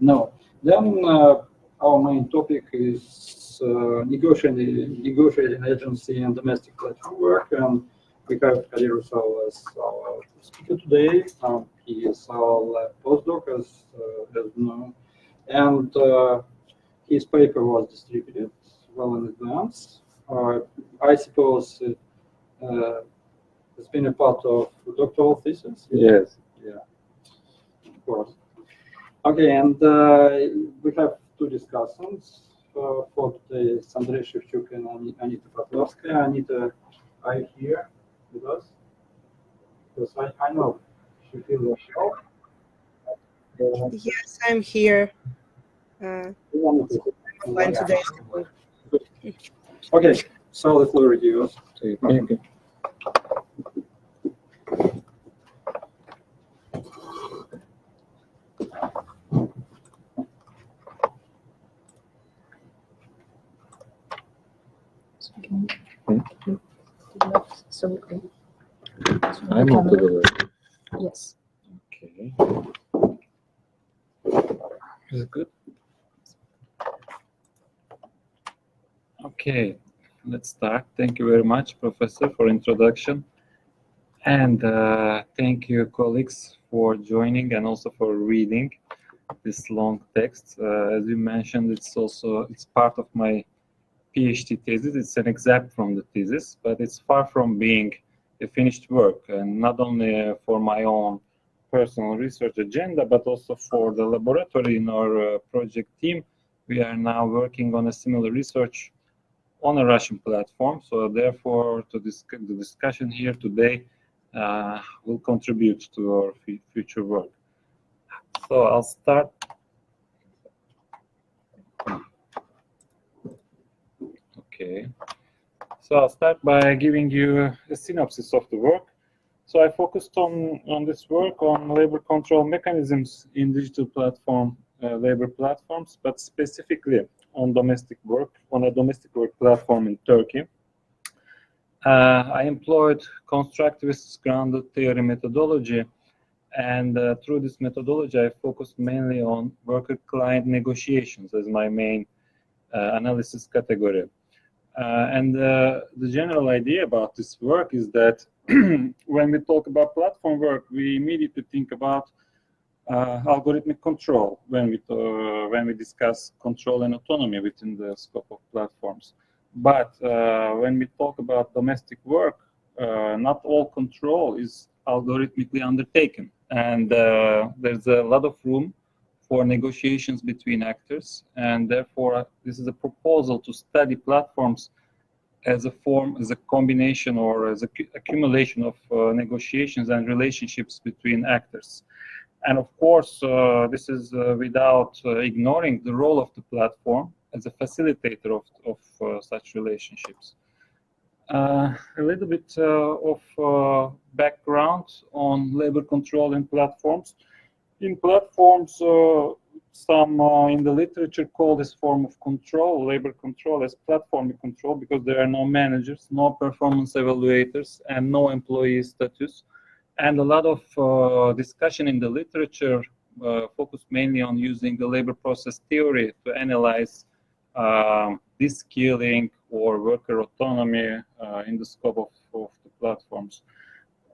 No. Then our main topic is negotiating agency and domestic platform work, and we have Kadir Uysal as our speaker today. He is our postdoc, as you know, and his paper was distributed well in advance. I suppose it's been a part of the doctoral thesis. Yes. Yeah. Of course. Okay, and we have two discussants for today. It's Andrei Shevchuk and Anita Poplawskaya. Anita, are you here with us? Because I know she feels the show. Yes, I'm here. Online today. Okay, so the floor is yours. Okay. So I'm on to the left. yes. Okay. Is it good? Okay, let's start. Thank you very much, Professor, for introduction. And thank you, colleagues, for joining and also for reading this long text. As you mentioned, it's part of my Ph.D. thesis. It's an excerpt from the thesis, but it's far from being a finished work, and not only for my own personal research agenda, but also for the laboratory in our project team. We are now working on a similar research on a Russian platform, so therefore the discussion here today will contribute to our future work. So I'll start. Okay, so I'll start by giving you a synopsis of the work. So I focused on this work on labor control mechanisms in digital platform labor platforms, but specifically on domestic work, on a domestic work platform in Turkey. I employed constructivist grounded theory methodology, and through this methodology I focused mainly on worker-client negotiations as my main analysis category. And the general idea about this work is that when we talk about platform work, we immediately think about algorithmic control when we discuss control and autonomy within the scope of platforms. But when we talk about domestic work, not all control is algorithmically undertaken, and there's a lot of room for negotiations between actors, and therefore this is a proposal to study platforms as a combination or as an accumulation of negotiations and relationships between actors. And of course, this is without ignoring the role of the platform as a facilitator of such relationships. A little bit of background on labor control in platforms. In platforms, some in the literature call this form of control, labor control, as platform control, because there are no managers, no performance evaluators, and no employee status. And a lot of discussion in the literature focused mainly on using the labor process theory to analyze de-skilling or worker autonomy in the scope of the platforms.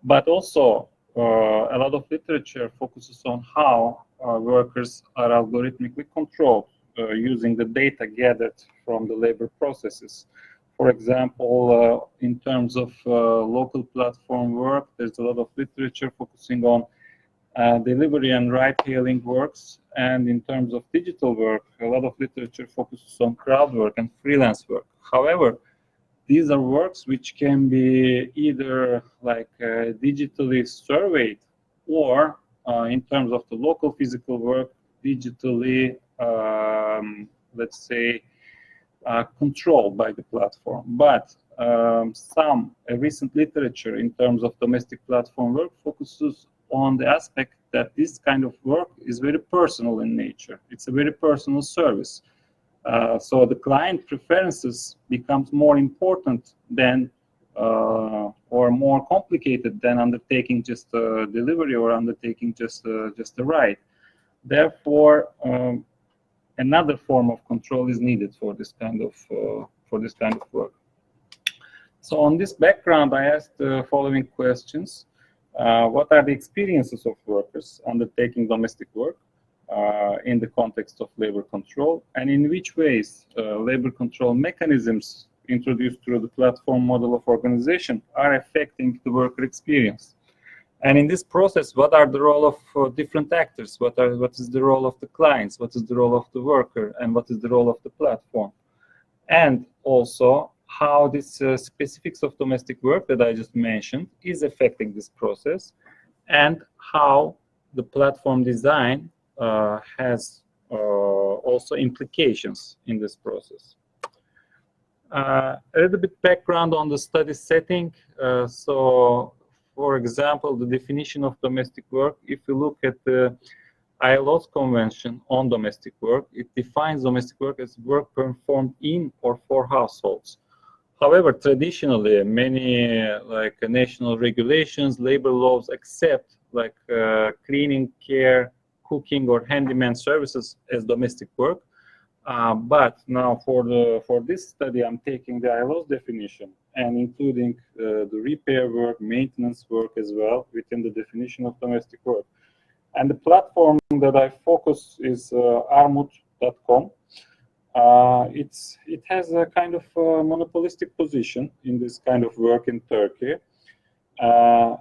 But also, a lot of literature focuses on how workers are algorithmically controlled using the data gathered from the labor processes. For example, in terms of local platform work, there's a lot of literature focusing on delivery and ride-hailing works. And in terms of digital work, a lot of literature focuses on crowd work and freelance work. However, these are works which can be either like digitally surveyed or in terms of the local physical work, digitally, let's say, controlled by the platform. But some recent literature in terms of domestic platform work focuses on the aspect that this kind of work is very personal in nature. It's a very personal service. So the client preferences becomes more important than or more complicated than undertaking just a delivery or undertaking just a ride. Therefore, another form of control is needed for this kind of work. So on this background, I asked the following questions. What are the experiences of workers undertaking domestic work in the context of labor control, and in which ways labor control mechanisms introduced through the platform model of organization are affecting the worker experience? And in this process, what are the role of different actors? What is the role of the clients? What is the role of the worker? And what is the role of the platform? And also, how this specifics of domestic work that I just mentioned is affecting this process, and how the platform design has also implications in this process. A little bit background on the study setting. So, for example, the definition of domestic work, if you look at the ILO's Convention on Domestic Work, it defines domestic work as work performed in or for households. However, traditionally, many national regulations, labor laws accept cleaning, care, cooking, or handyman services as domestic work. But now for this study, I'm taking the ILO's definition and including the repair work, maintenance work as well within the definition of domestic work. And the platform that I focus is armut.com. It has a kind of monopolistic position in this kind of work in Turkey.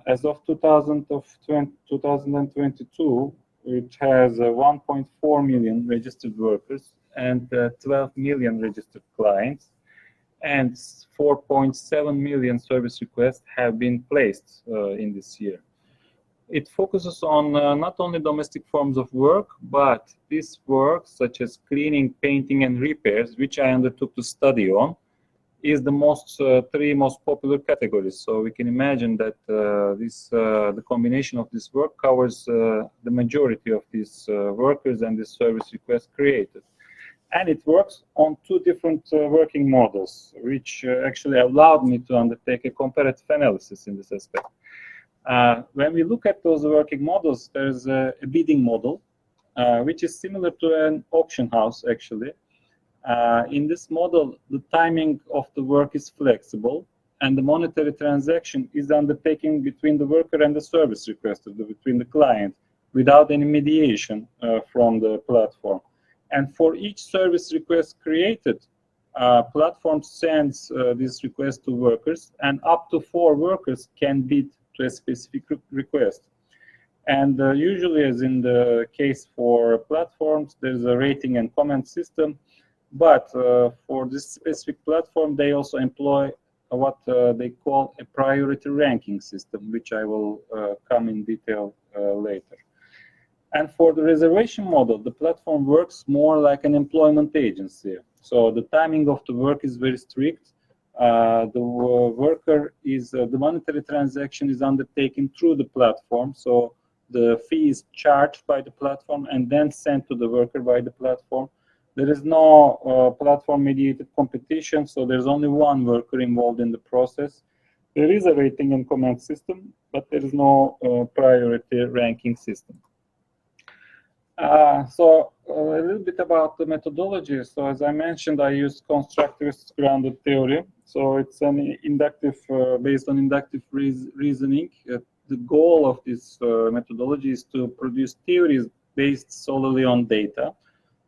As of 2022, it has 1.4 million registered workers and 12 million registered clients, and 4.7 million service requests have been placed in this year. It focuses on not only domestic forms of work, but this work, such as cleaning, painting, and repairs, which I undertook to study on, is the three most popular categories. So we can imagine that the combination of this work covers the majority of these workers and the service requests created. And it works on two different working models, which actually allowed me to undertake a comparative analysis in this aspect. When we look at those working models, there's a bidding model, which is similar to an auction house, actually. In this model, the timing of the work is flexible, and the monetary transaction is undertaken between the worker and the service requester, between the client, without any mediation from the platform. And for each service request created, platform sends this request to workers, and up to 4 workers can bid to a specific request. And usually, as in the case for platforms, there's a rating and comment system. But for this specific platform, they also employ what they call a priority ranking system, which I will come in detail later. And for the reservation model, the platform works more like an employment agency. So the timing of the work is very strict. The monetary transaction is undertaken through the platform. So the fee is charged by the platform and then sent to the worker by the platform. There is no platform-mediated competition, so there's only one worker involved in the process. There is a rating and comment system, but there is no priority ranking system. So a little bit about the methodology. So as I mentioned, I used constructivist grounded theory. So it's an inductive, based on inductive reasoning. The goal of this methodology is to produce theories based solely on data.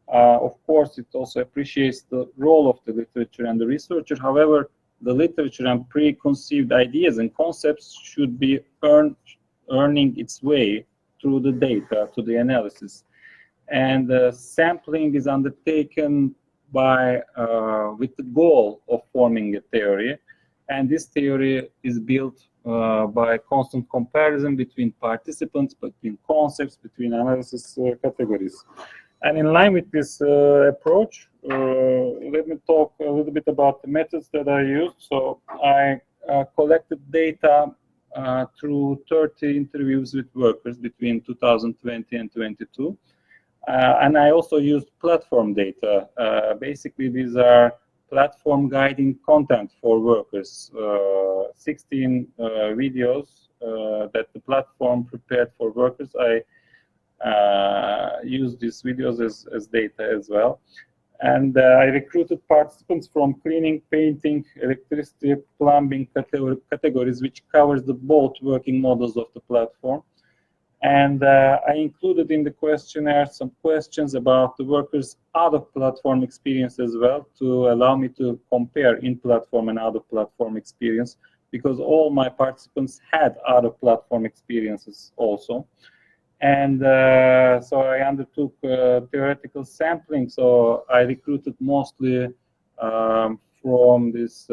Of course, it also appreciates the role of the literature and the researcher. However, the literature and preconceived ideas and concepts should be earning its way through the data to the analysis. And sampling is undertaken by with the goal of forming a theory. And this theory is built by constant comparison between participants, between concepts, between analysis categories. And in line with this approach, let me talk a little bit about the methods that I used. So I collected data through 30 interviews with workers between 2020 and 22. And I also used platform data. Basically, these are platform guiding content for workers, 16 videos that the platform prepared for workers. use these videos as data as well. And I recruited participants from cleaning, painting, electricity, plumbing categories, which covers the both working models of the platform. And I included in the questionnaire some questions about the workers' out-of-platform experience as well, to allow me to compare in-platform and out-of-platform experience, because all my participants had out-of-platform experiences also. And so I undertook theoretical sampling. So I recruited mostly from this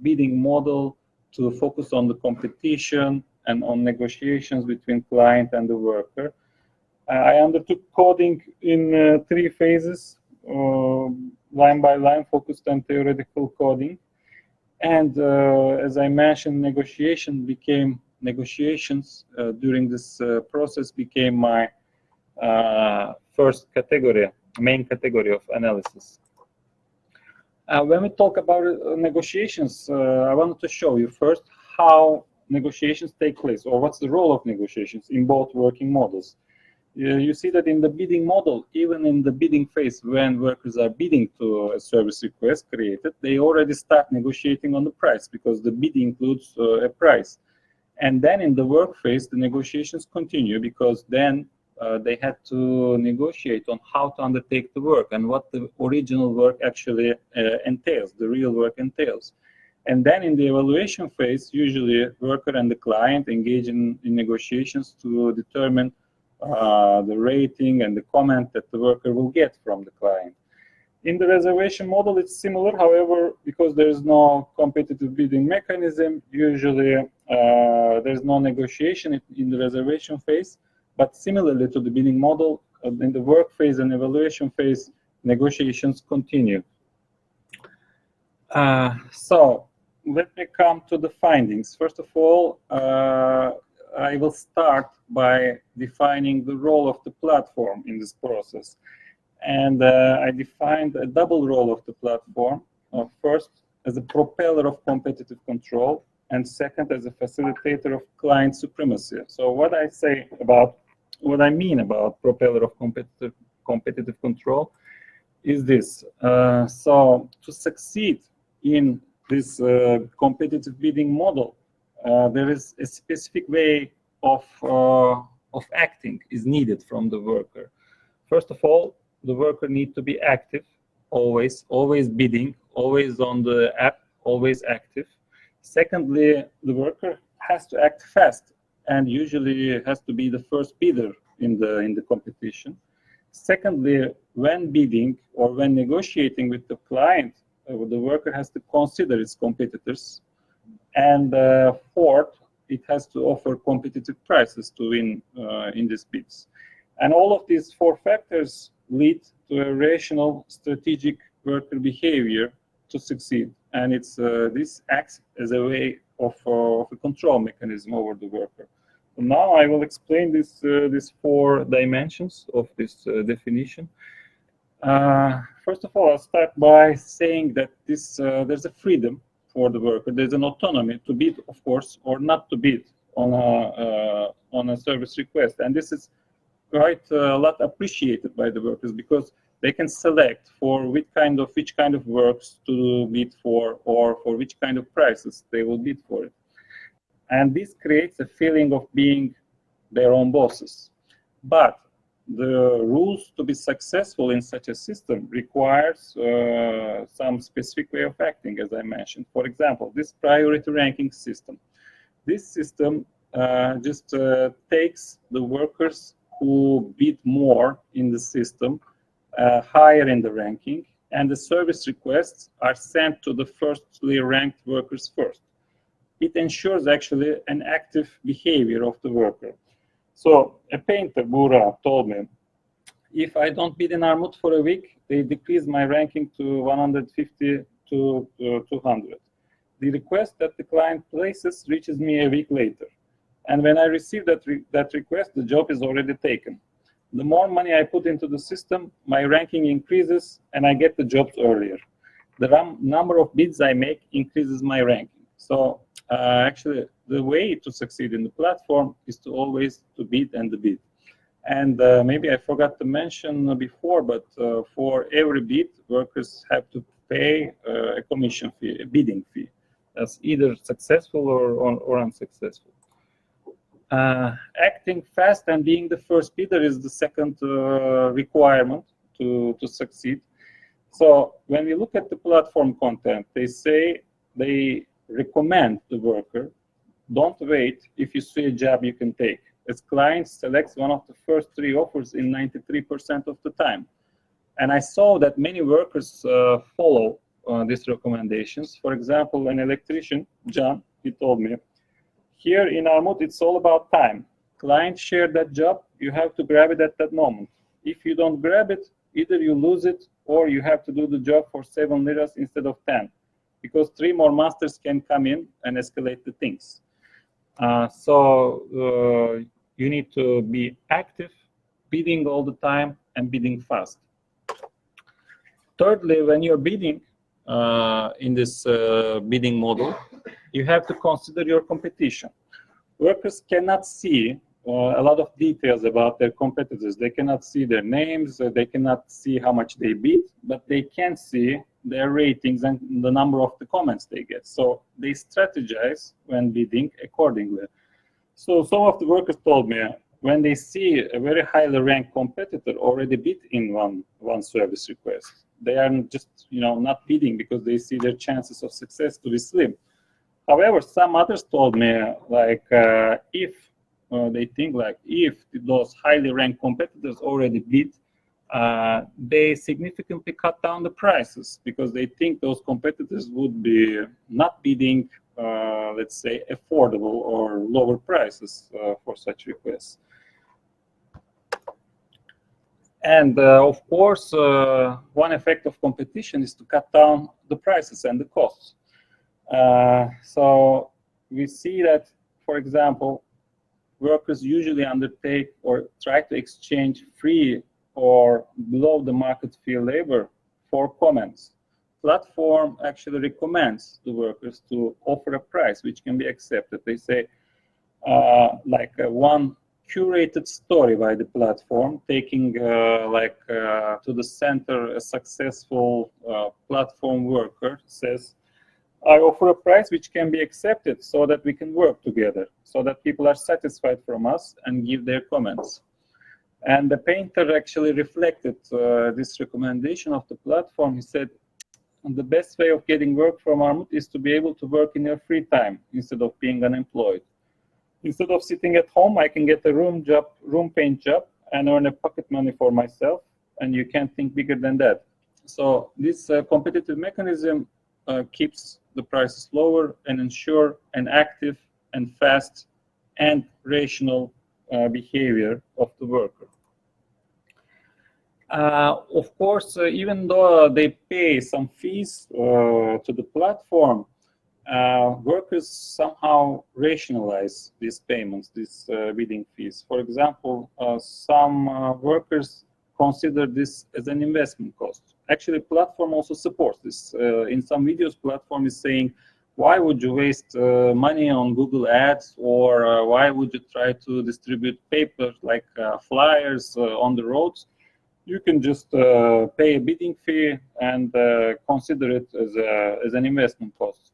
bidding model to focus on the competition and on negotiations between client and the worker. I undertook coding in 3 phases, line by line, focused on theoretical coding. And as I mentioned, negotiations during this process became my first category, main category of analysis. When we talk about negotiations, I wanted to show you first how negotiations take place, or what's the role of negotiations in both working models. You see that in the bidding model, even in the bidding phase, when workers are bidding to a service request created, they already start negotiating on the price, because the bid includes a price. And then in the work phase, the negotiations continue, because then they had to negotiate on how to undertake the work and what the original work actually entails, the real work entails. And then in the evaluation phase, usually worker and the client engage in negotiations to determine the rating and the comment that the worker will get from the client. In the reservation model, it's similar. However, because there is no competitive bidding mechanism, usually there's no negotiation in the reservation phase. But similarly to the bidding model, in the work phase and evaluation phase, negotiations continue. So let me come to the findings. First of all, I will start by defining the role of the platform in this process. And I defined a double role of the platform. First, as a propeller of competitive control, and second, as a facilitator of client supremacy. So what I mean about propeller of competitive control is this. So to succeed in this competitive bidding model, there is a specific way of acting is needed from the worker. First of all, the worker needs to be active, always bidding, always on the app, always active. Secondly, the worker has to act fast and usually has to be the first bidder in the competition. Secondly, when bidding or when negotiating with the client, the worker has to consider its competitors. And fourth, it has to offer competitive prices to win in these bids. And all of these 4 factors lead to a rational, strategic worker behavior to succeed. And it's this acts as a way of a control mechanism over the worker. So now I will explain these 4 dimensions of this definition. First of all, I'll start by saying that there's a freedom for the worker. There's an autonomy to bid, of course, or not to bid on a service request. And this is quite a lot appreciated by the workers, because they can select for which kind of works to bid for, or for which kind of prices they will bid for it. And this creates a feeling of being their own bosses. But the rules to be successful in such a system requires some specific way of acting, as I mentioned. For example, this priority ranking system. This system just takes the workers who bid more in the system higher in the ranking, and the service requests are sent to the firstly ranked workers first. It ensures actually an active behavior of the worker. So a painter, Bura, told me, if I don't bid in Armut for a week, they decrease my ranking to 150 to 200. The request that the client places reaches me a week later. And when I receive that request, the job is already taken. The more money I put into the system, my ranking increases and I get the jobs earlier. The number of bids I make increases my ranking. So actually, the way to succeed in the platform is to always to bid and the bid. And maybe I forgot to mention before, but for every bid, workers have to pay a commission fee, a bidding fee. That's either successful or unsuccessful. Acting fast and being the first bidder is the second requirement to succeed. So when we look at the platform content, they say they recommend the worker, don't wait, if you see a job you can take. As client selects one of the first 3 offers in 93% of the time. And I saw that many workers follow these recommendations. For example, an electrician, John, he told me, here in Armut, it's all about time. Client shared that job, you have to grab it at that moment. If you don't grab it, either you lose it or you have to do the job for 7 liras instead of 10, because 3 more masters can come in and escalate the things. So you need to be active, bidding all the time and bidding fast. Thirdly, when you're bidding in this bidding model, you have to consider your competition. Workers cannot see a lot of details about their competitors. They cannot see their names, they cannot see how much they bid, but they can see their ratings and the number of the comments they get. So they strategize when bidding accordingly. So some of the workers told me when they see a very highly ranked competitor already bid in one service request, they are just not bidding because they see their chances of success to be slim. However, some others told me like if they think like if those highly ranked competitors already bid, they significantly cut down the prices because they think those competitors would be not bidding, let's say, affordable or lower prices for such requests. And of course, one effect of competition is to cut down the prices and the costs. So we see that, for example, workers usually undertake or try to exchange free or below the market fee labor for comments. Platform actually recommends the workers to offer a price which can be accepted. They say one curated story by the platform, taking to the center a successful platform worker says, I offer a price which can be accepted so that we can work together, so that people are satisfied from us and give their comments. And the painter actually reflected this recommendation of the platform. He said, the best way of getting work from Armut is to be able to work in your free time instead of being unemployed. Instead of sitting at home, I can get a room paint job and earn a pocket money for myself, and you can't think bigger than that. So this competitive mechanism keeps the prices lower and ensure an active and fast and rational behavior of the worker. Of course, even though they pay some fees to the platform, workers somehow rationalize these payments, these bidding fees. For example, some workers consider this as an investment cost. Actually, platform also supports this. In some videos, platform is saying, why would you waste money on Google Ads, or why would you try to distribute papers like flyers on the roads? You can just pay a bidding fee and consider it as an investment cost.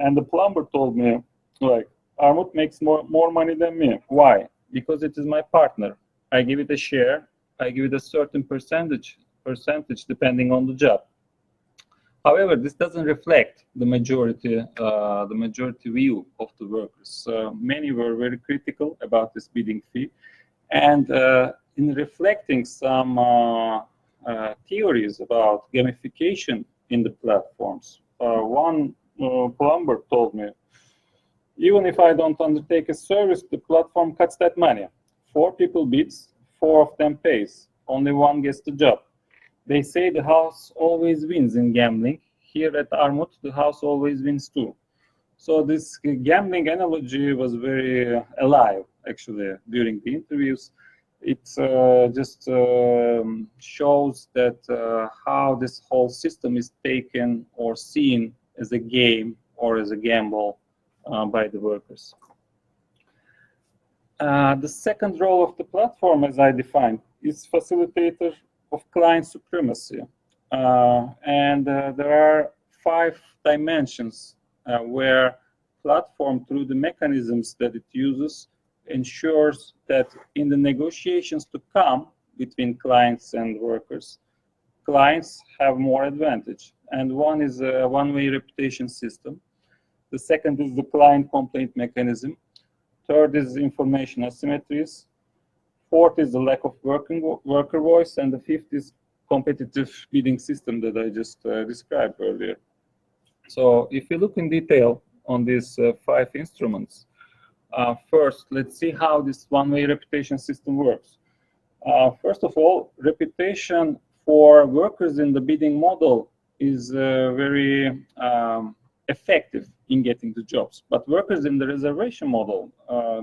And the plumber told me, like, Armut makes more money than me. Why? Because it is my partner. I give it a share. I give it a certain percentage depending on the job. However, this doesn't reflect the majority view of the workers. Many were very critical about this bidding fee, and in reflecting some theories about gamification in the platforms, one plumber told me, even if I don't undertake a service, the platform cuts that money. 4 people bids, 4 of them pays, only 1 gets the job. They say the house always wins in gambling. Here at Armut, the house always wins too. So this gambling analogy was very alive, actually, during the interviews. It just shows that how this whole system is taken or seen as a game or as a gamble by the workers. The second role of the platform, as I defined, is facilitator of client supremacy. There are 5 dimensions where platform, through the mechanisms that it uses, ensures that in the negotiations to come between clients and workers, clients have more advantage. And one is a one-way reputation system. The second is the client complaint mechanism. Third is information asymmetries. Fourth is the lack of worker voice. And the fifth is competitive bidding system that I just described earlier. So if you look in detail on these 5 instruments, first, let's see how this one-way reputation system works. First of all, reputation for workers in the bidding model is very effective in getting the jobs. But workers in the reservation model,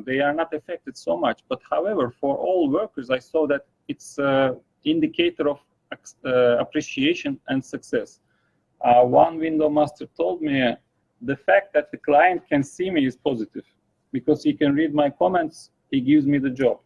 they are not affected so much. But however, for all workers, I saw that it's an indicator of appreciation and success. One window master told me the fact that the client can see me is positive, because he can read my comments, he gives me the job.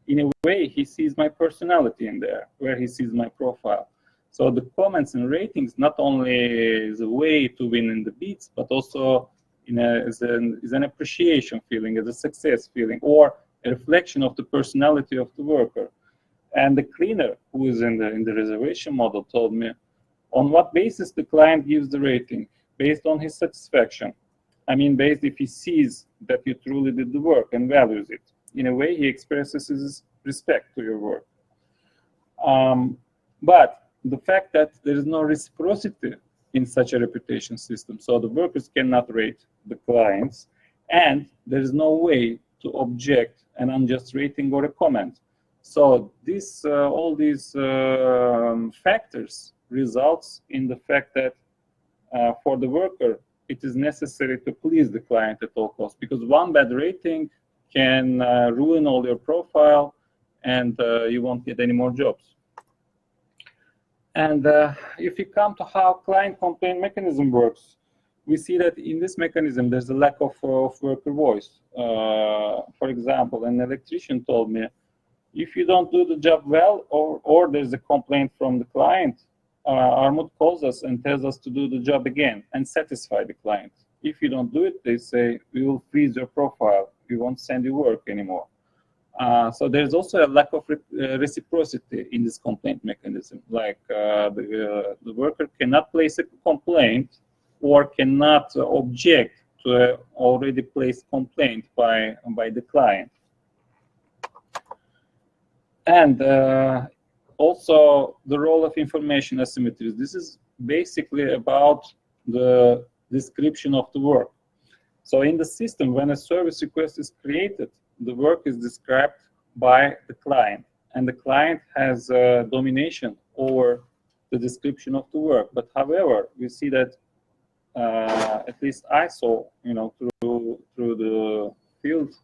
In a way, he sees my personality in there, where he sees my profile. So the comments and ratings not only is a way to win in the bids, but also is an appreciation feeling, as a success feeling, or a reflection of the personality of the worker. And the cleaner, who is in the reservation model, told me, on what basis the client gives the rating? Based on his satisfaction. I mean, based if he sees that you truly did the work and values it. In a way, he expresses his respect to your work. But the fact that there is no reciprocity in such a reputation system, so the workers cannot rate the clients, and there is no way to object an unjust rating or a comment. So this, all these factors results in the fact that for the worker, it is necessary to please the client at all costs, because one bad rating can ruin all your profile, and you won't get any more jobs. And if you come to how client complaint mechanism works, we see that in this mechanism there's a lack of worker voice. For example, an electrician told me, if you don't do the job well, or there's a complaint from the client, Armut calls us and tells us to do the job again and satisfy the client. If you don't do it, they say, we will freeze your profile. We won't send you work anymore. So there's also a lack of reciprocity in this complaint mechanism. Like the worker cannot place a complaint or cannot object to an already placed complaint by the client. And also the role of information asymmetries. This is basically about the description of the work. So in the system, when a service request is created, the work is described by the client, and the client has domination over the description of the work. But however, we see that at least I saw, through the field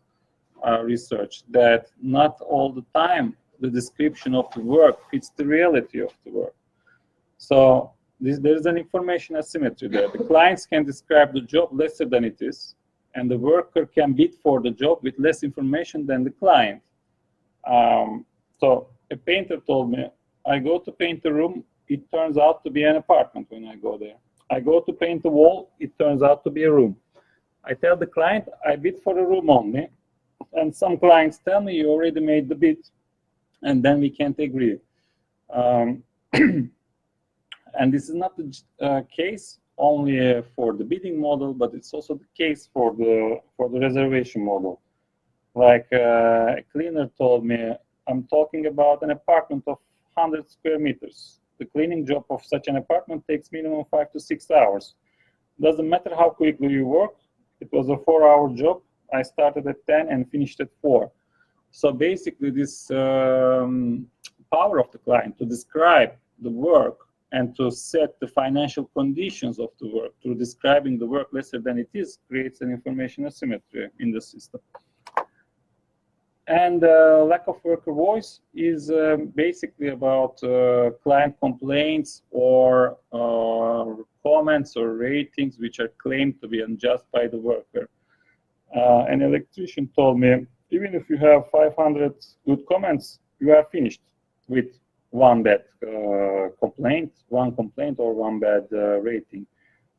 research, that not all the time the description of the work fits the reality of the work. So there is an information asymmetry there. The clients can describe the job lesser than it is, and the worker can bid for the job with less information than the client. So a painter told me, I go to paint a room, it turns out to be an apartment when I go there. I go to paint a wall, it turns out to be a room. I tell the client, I bid for a room only, and some clients tell me, you already made the bid, and then we can't agree. And this is not the case only for the bidding model, but it's also the case for the reservation model. Like a cleaner told me, I'm talking about an apartment of 100 square meters. The cleaning job of such an apartment takes minimum 5 to 6 hours. Doesn't matter how quickly you work. It was a 4-hour job. I started at 10 and finished at 4. So basically this power of the client to describe the work and to set the financial conditions of the work through describing the work lesser than it is creates an information asymmetry in the system. And lack of worker voice is basically about client complaints or comments or ratings which are claimed to be unjust by the worker. An electrician told me, even if you have 500 good comments, you are finished with one bad complaint, or one bad rating.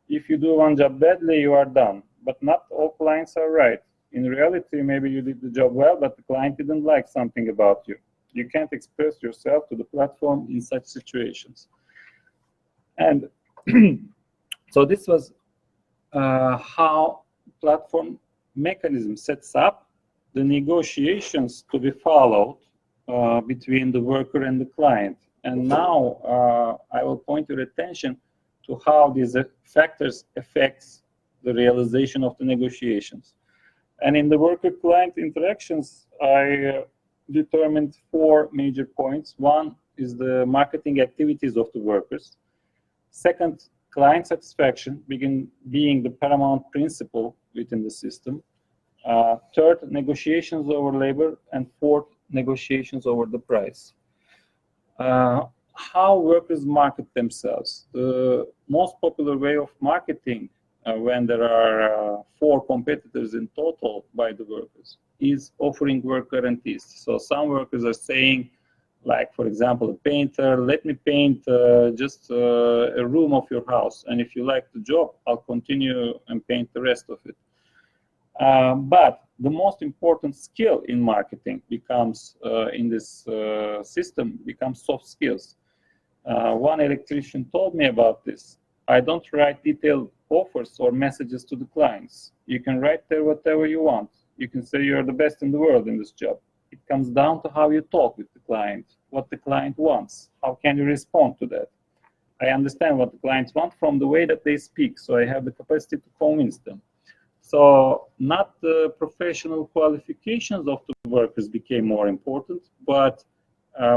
If you do one job badly, you are done. But not all clients are right. In reality, maybe you did the job well, but the client didn't like something about you. You can't express yourself to the platform in such situations. And so this was how platform mechanism sets up the negotiations to be followed between the worker and the client. And now I will point your attention to how these factors affects the realization of the negotiations. And in the worker-client interactions, I determined 4 major points. One is the marketing activities of the workers. Second, client satisfaction being the paramount principle within the system. Third, negotiations over labor. And fourth, negotiations over the price. How workers market themselves. The most popular way of marketing when there are 4 competitors in total by the workers is offering work guarantees. So some workers are saying, like, for example, a painter, let me paint just a room of your house. And if you like the job, I'll continue and paint the rest of it. But the most important skill in marketing becomes, in this system, becomes soft skills. One electrician told me about this. I don't write detailed offers or messages to the clients. You can write there whatever you want. You can say you're the best in the world in this job. It comes down to how you talk with the client, what the client wants. How can you respond to that? I understand what the clients want from the way that they speak, so I have the capacity to convince them. So not the professional qualifications of the workers became more important, but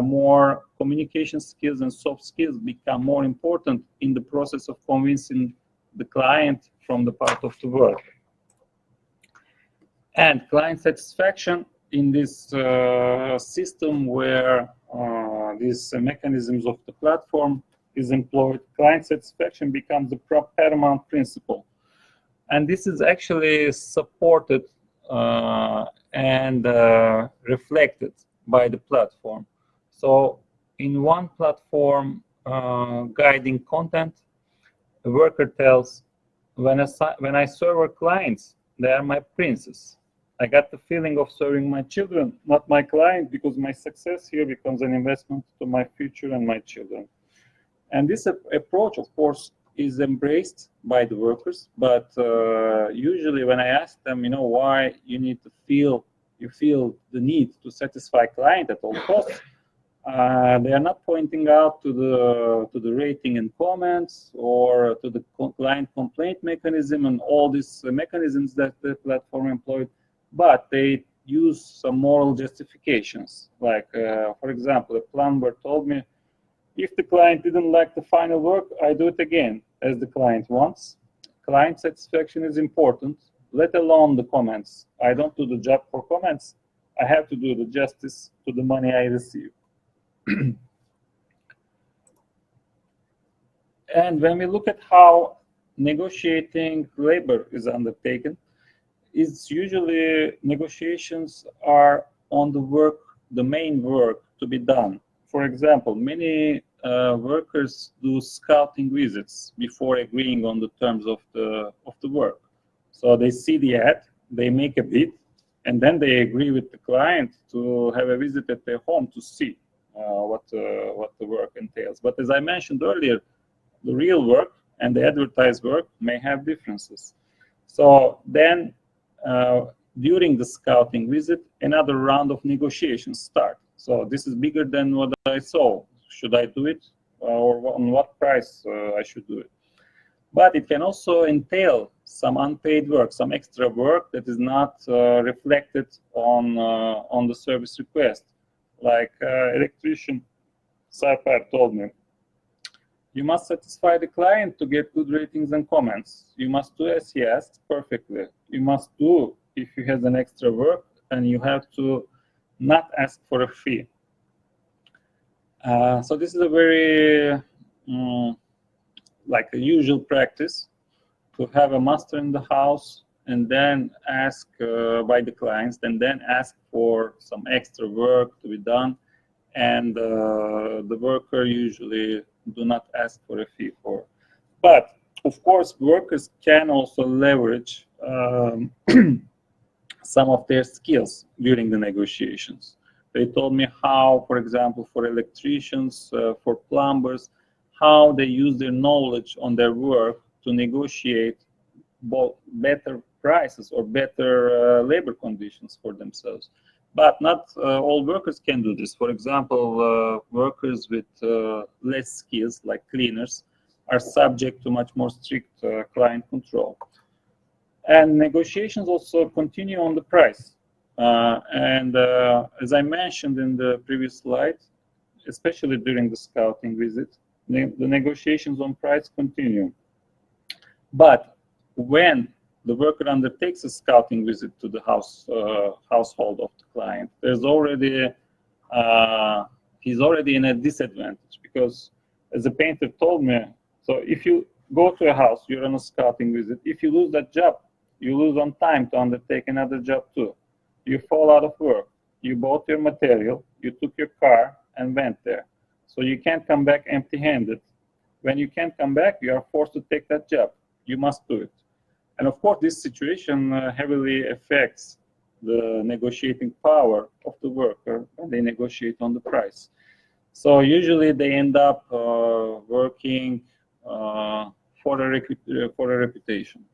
more communication skills and soft skills become more important in the process of convincing the client from the part of the work. And client satisfaction in this system where these mechanisms of the platform is employed, client satisfaction becomes the paramount principle. And this is actually supported and reflected by the platform. So in one platform guiding content, the worker tells, when I serve our clients, they are my princes. I got the feeling of serving my children, not my client, because my success here becomes an investment to my future and my children. And this approach, of course, is embraced by the workers, but usually when I ask them, you know, why you need to feel the need to satisfy client at all costs, they are not pointing out to the rating and comments or to the client complaint mechanism and all these mechanisms that the platform employed, but they use some moral justifications. Like, for example, a plumber told me, if the client didn't like the final work, I do it again, as the client wants. Client satisfaction is important, let alone the comments. I don't do the job for comments. I have to do the justice to the money I receive. And when we look at how negotiating labor is undertaken, it's usually negotiations are on the work, the main work to be done. For example, many workers do scouting visits before agreeing on the terms of the work. So they see the ad, they make a bid, and then they agree with the client to have a visit at their home to see what the work entails. But as I mentioned earlier, the real work and the advertised work may have differences. So then, during the scouting visit, another round of negotiations start. So this is bigger than what I saw. Should I do it, or on what price I should do it? But it can also entail some unpaid work, some extra work that is not reflected on the service request. Like electrician Sarpar told me, you must satisfy the client to get good ratings and comments. You must do as he asked perfectly. You must do if he has an extra work, and you have to not ask for a fee. So this is a very like a usual practice to have a master in the house and then ask by the clients, and then ask for some extra work to be done, and the worker usually do not ask for a fee for. But of course, workers can also leverage some of their skills during the negotiations. They told me how, for example, for electricians, for plumbers, how they use their knowledge on their work to negotiate both better prices or better labor conditions for themselves. But not all workers can do this. For example, workers with less skills, like cleaners, are subject to much more strict client control. And negotiations also continue on the price. As I mentioned in the previous slide, especially during the scouting visit, the negotiations on price continue. But when the worker undertakes a scouting visit to the household of the client, there's already he's already in a disadvantage, because, as the painter told me, so if you go to a house, you're on a scouting visit. If you lose that job, you lose on time to undertake another job too. You fall out of work. You bought your material, you took your car and went there. So you can't come back empty-handed. When you can't come back, you are forced to take that job. You must do it. And of course, this situation heavily affects the negotiating power of the worker when they negotiate on the price. So usually they end up working for a reputation.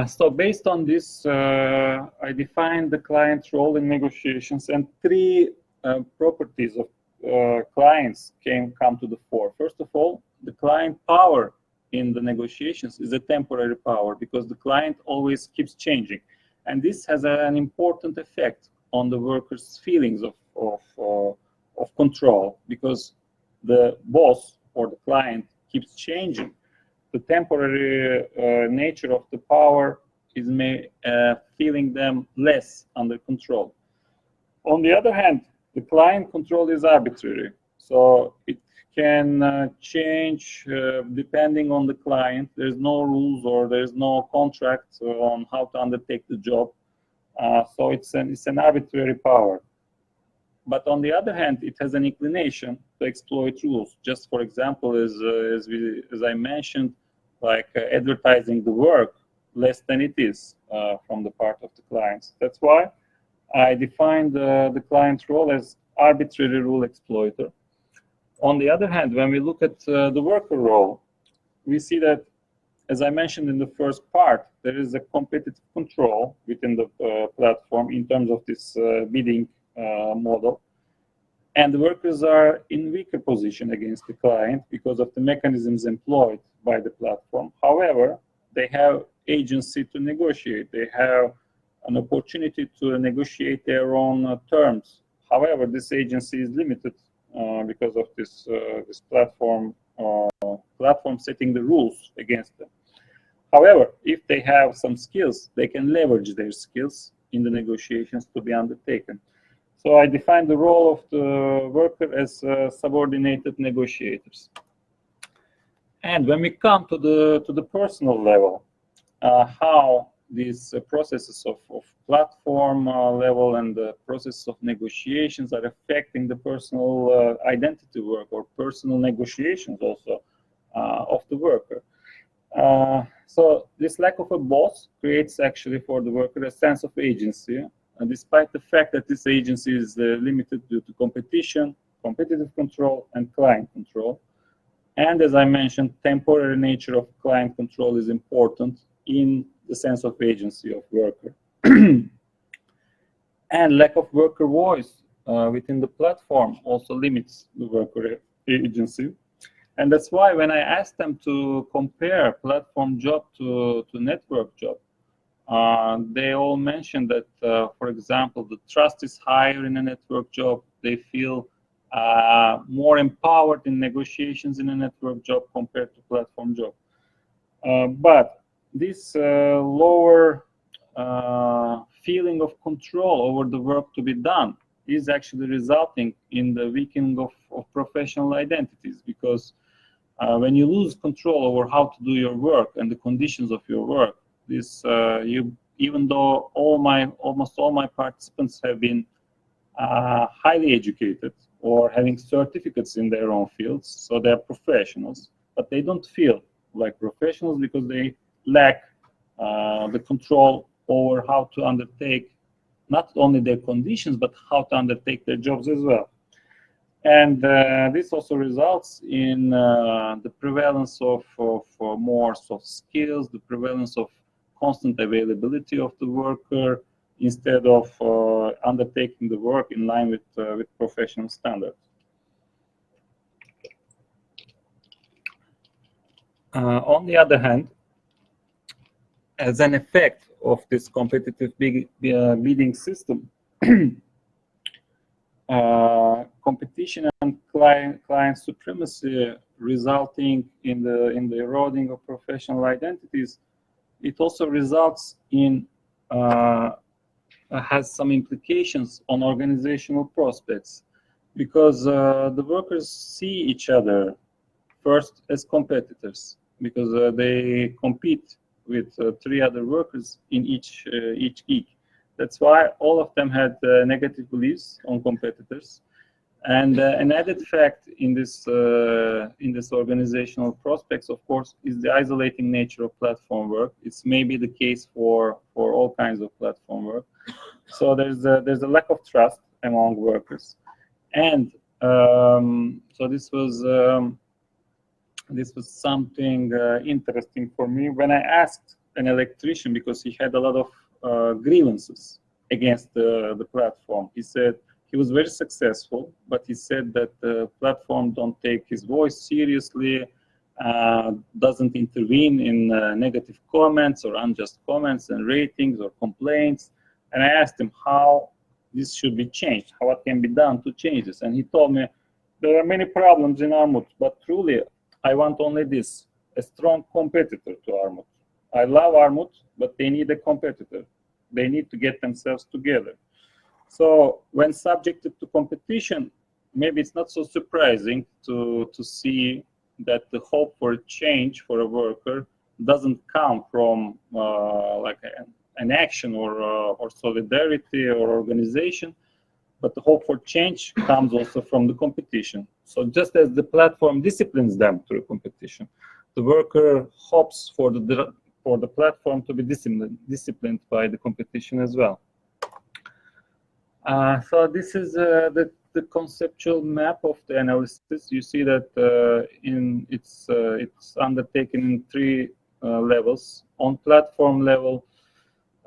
So based on this, I defined the client's role in negotiations, and three properties of clients come to the fore. First of all, the client power in the negotiations is a temporary power, because the client always keeps changing. And this has an important effect on the worker's feelings of control, because the boss or the client keeps changing. The temporary nature of the power is feeling them less under control. On the other hand, the client control is arbitrary, so it can change depending on the client. There's no rules or there's no contract on how to undertake the job, so it's an arbitrary power. But on the other hand, it has an inclination to exploit rules. Just for example, as I mentioned, like advertising the work less than it is from the part of the clients. That's why I defined the client's role as arbitrary rule exploiter. On the other hand, when we look at the worker role, we see that, as I mentioned in the first part, there is a competitive control within the platform in terms of this bidding model. And the workers are in weaker position against the client because of the mechanisms employed by the platform. However, they have agency to negotiate. They have an opportunity to negotiate their own terms. However, this agency is limited because of this platform setting the rules against them. However, if they have some skills, they can leverage their skills in the negotiations to be undertaken. So I define the role of the worker as subordinated negotiators. And when we come to the personal level, how these processes of platform level and the process of negotiations are affecting the personal identity work or personal negotiations also of the worker. So this lack of a boss creates actually for the worker a sense of agency, despite the fact that this agency is limited due to competition, competitive control, and client control. And as I mentioned, temporary nature of client control is important in the sense of agency of worker. And lack of worker voice within the platform also limits the worker agency. And that's why when I asked them to compare platform job to network job, they all mentioned that, for example, the trust is higher in a network job. They feel more empowered in negotiations in a network job compared to platform job. But this lower feeling of control over the work to be done is actually resulting in the weakening of professional identities, because when you lose control over how to do your work and the conditions of your work, this even though almost all my participants have been highly educated or having certificates in their own fields, so they're professionals, but they don't feel like professionals because they lack the control over how to undertake not only their conditions, but how to undertake their jobs as well. And this also results in the prevalence of more soft skills, the prevalence of constant availability of the worker, instead of undertaking the work in line with professional standards. On the other hand, as an effect of this competitive bidding system, competition and client supremacy resulting in the eroding of professional identities, it also results in has some implications on organizational prospects, because the workers see each other first as competitors, because they compete with 3 other workers in each gig. That's why all of them had negative beliefs on competitors. And an added fact in this organizational prospects, of course, is the isolating nature of platform work. It's maybe the case for all kinds of platform work. So there's a lack of trust among workers, and so this was something interesting for me when I asked an electrician, because he had a lot of grievances against the platform. He said he was very successful, but he said that the platform don't take his voice seriously, doesn't intervene in negative comments or unjust comments and ratings or complaints. And I asked him how this should be changed, what can be done to change this. And he told me, there are many problems in Armut, but truly, I want only this, a strong competitor to Armut. I love Armut, but they need a competitor. They need to get themselves together. So when subjected to competition, maybe it's not so surprising to see that the hope for change for a worker doesn't come from like an action or solidarity or organization, but the hope for change comes also from the competition. So just as the platform disciplines them through competition, the worker hopes for the platform to be disciplined by the competition as well. So this is the conceptual map of the analysis. You see that it's undertaken in 3 levels. On platform level,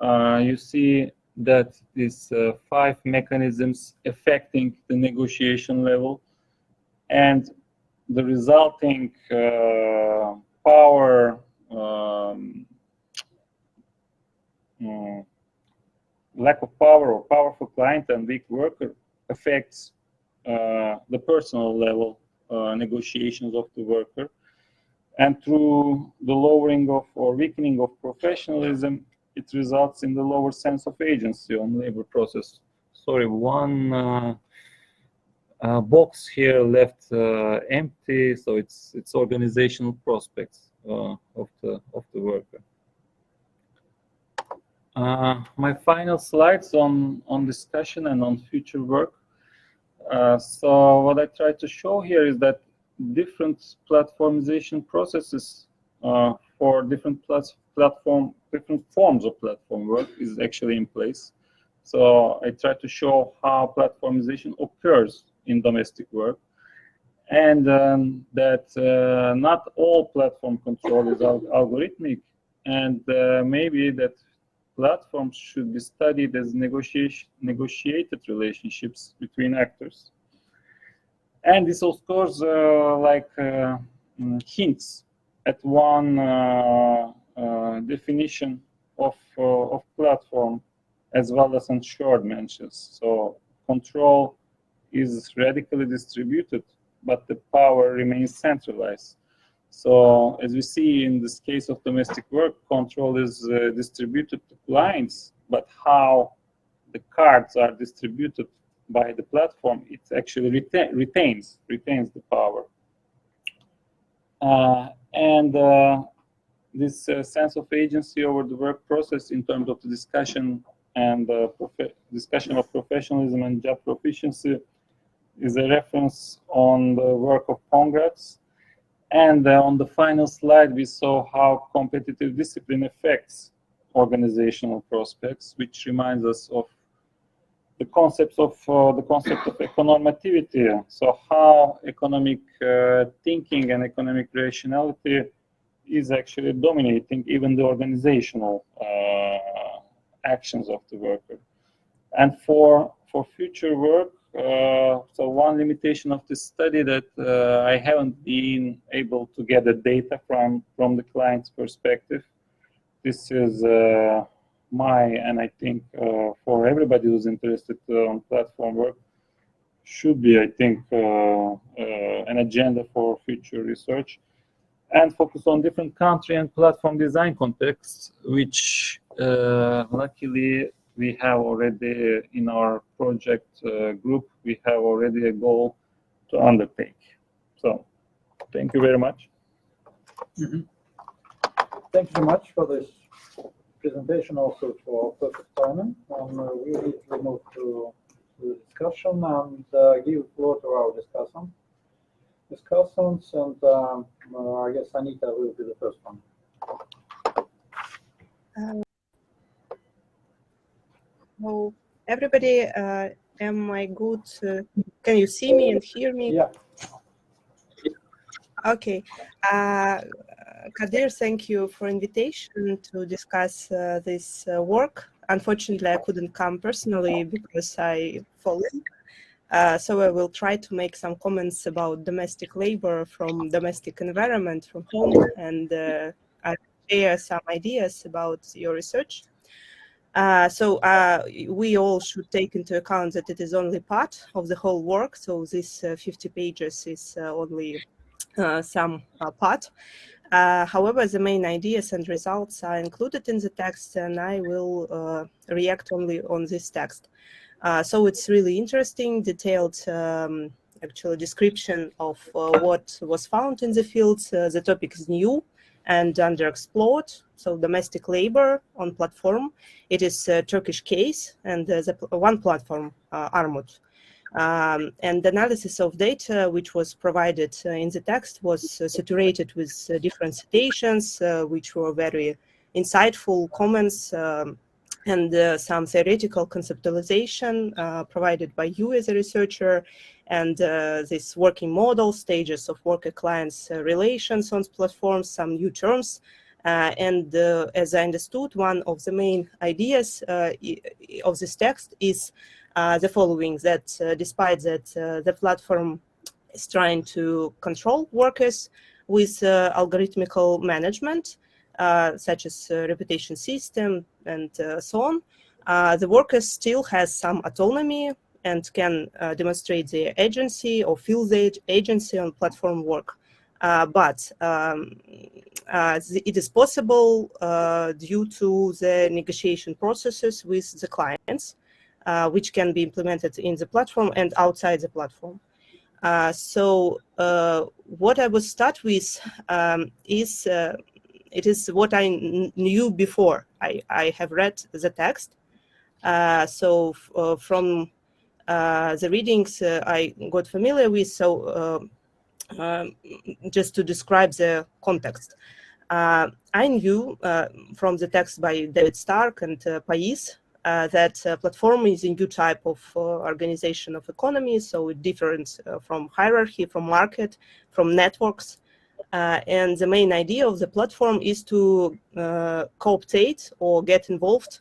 you see that these 5 mechanisms affecting the negotiation level, and the resulting power, lack of power or powerful client and weak worker affects the personal level negotiations of the worker, and through the lowering of or weakening of professionalism, it results in the lower sense of agency on labor process. Sorry, one box here left empty, so it's organizational prospects of the worker. My final slides on discussion and on future work. So what I try to show here is that different platformization processes for different forms of platform work is actually in place. So I try to show how platformization occurs in domestic work, and that not all platform control is algorithmic, and maybe that platforms should be studied as negotiated relationships between actors. And this, of course, hints at one definition of platform, as well as on short mentions. So control is radically distributed, but the power remains centralized. So as we see in this case of domestic work, control is distributed to clients, but how the cards are distributed by the platform, it actually retains the power. and this sense of agency over the work process in terms of the discussion and discussion of professionalism and job proficiency is a reference on the work of Pongrads. And on the final slide, we saw how competitive discipline affects organizational prospects, which reminds us of the concept of economativity. So how economic thinking and economic rationality is actually dominating even the organizational actions of the worker. And for future work, so one limitation of this study that I haven't been able to get the data from the client's perspective. This is and I think for everybody who's interested on platform work, should be, I think, an agenda for future research, and focus on different country and platform design contexts, which luckily we have already in our project group, we have already a goal to undertake. So thank you very much. Mm-hmm. Thank you so much for this presentation, also for perfect timing. We immediately move to the discussion and give the floor to our discussants, and I guess Anita will be the first one. Hello, everybody. Am I good? Can you see me and hear me? Yeah. Okay. Kadir, thank you for invitation to discuss this work. Unfortunately, I couldn't come personally because I fall ill. So I will try to make some comments about domestic labor from domestic environment from home, and I'll share some ideas about your research. So we all should take into account that it is only part of the whole work. So this 50 pages is only some part. However, the main ideas and results are included in the text, and I will react only on this text. So it's really interesting, detailed actual description of what was found in the field. The topic is new and underexplored. So domestic labor on platform. It is a Turkish case, and the one platform, Armut. And analysis of data which was provided in the text was saturated with different citations, which were very insightful comments, and some theoretical conceptualization provided by you as a researcher, and this working model, stages of worker-clients relations on platforms, some new terms. And as I understood, one of the main ideas of this text is the following, that despite that the platform is trying to control workers with algorithmical management, such as reputation system and so on, the workers still has some autonomy and can demonstrate their agency or feel their agency on platform work. But it is possible due to the negotiation processes with the clients, which can be implemented in the platform and outside the platform. So what I will start with is it is what I knew before I have read the text. So from the readings I got familiar with, so just to describe the context. I knew from the text by David Stark and Pais that platform is a new type of organization of economy, so it differs from hierarchy, from market, from networks. And the main idea of the platform is to cooptate or get involved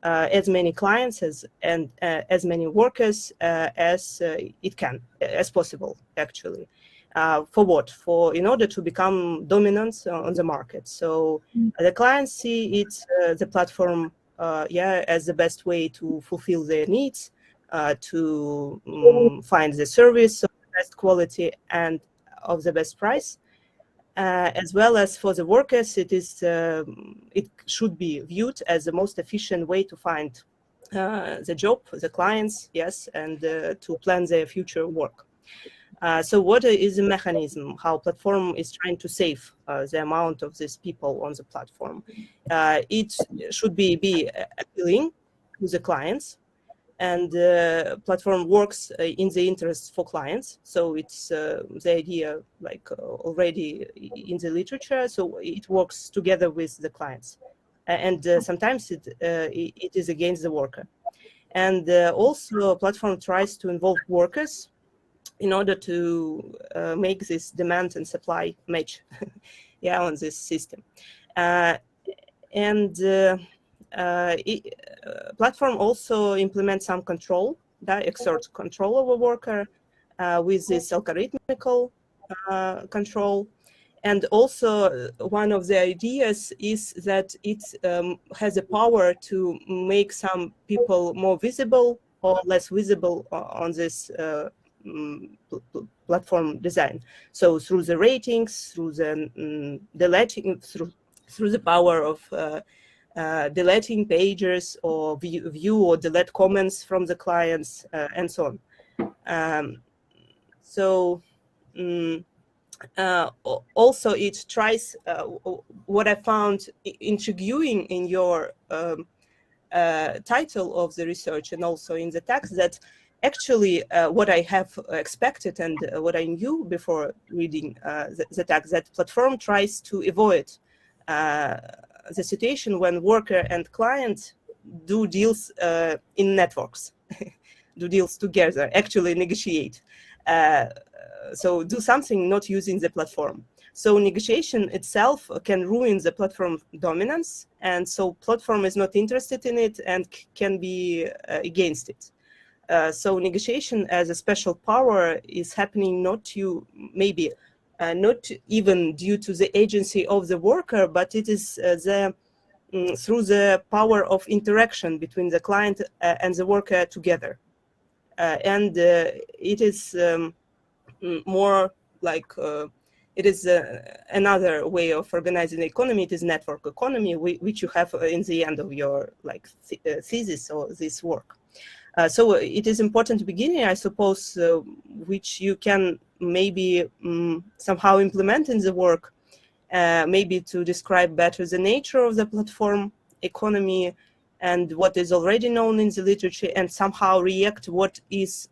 as many clients and as many workers as it can, as possible, actually. For what? In order to become dominant on the market. So the clients see it, the platform, as the best way to fulfill their needs, to find the service of the best quality and of the best price. As well as for the workers, it should be viewed as the most efficient way to find the job, the clients, yes, and to plan their future work. So what is the mechanism, how platform is trying to save the amount of these people on the platform? It should be appealing to the clients, and the platform works in the interest for clients. So it's the idea like already in the literature, so it works together with the clients. And sometimes it is against the worker. And also platform tries to involve workers in order to make this demand and supply match yeah, on this system. Platform also implements some control, that exerts control over worker with this algorithmical control. And also one of the ideas is that it has a power to make some people more visible or less visible on this platform design. So through the ratings, through the deleting, through the power of deleting pages or view or delete comments from the clients and so on. Also it tries what I found intriguing in your title of the research and also in the text, that actually what I have expected and what I knew before reading the text, that platform tries to avoid the situation when worker and client do deals in networks, do deals together, actually negotiate. So do something not using the platform. So negotiation itself can ruin the platform dominance, and so platform is not interested in it and can be against it. So negotiation as a special power is happening not to maybe not even due to the agency of the worker, but it is through the power of interaction between the client and the worker together. And it is more like it is another way of organizing the economy. It is network economy, which you have in the end of your like thesis or this work. So it is important beginning, I suppose, which you can maybe somehow implement in the work, maybe to describe better the nature of the platform economy and what is already known in the literature, and somehow react what is,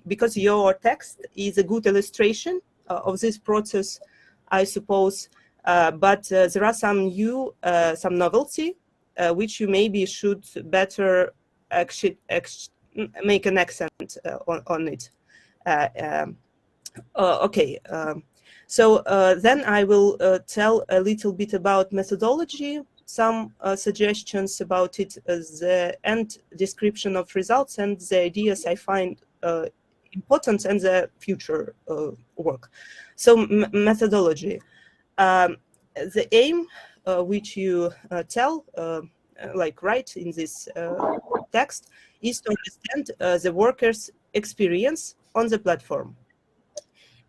because your text is a good illustration of this process, I suppose, but there are some new, some novelty, which you maybe should better make an accent on it. Okay, so then I will tell a little bit about methodology, some suggestions about it, the end description of results, and the ideas I find important, and the future work. So methodology. The aim which you tell, like write in this text, is to understand the worker's experience on the platform.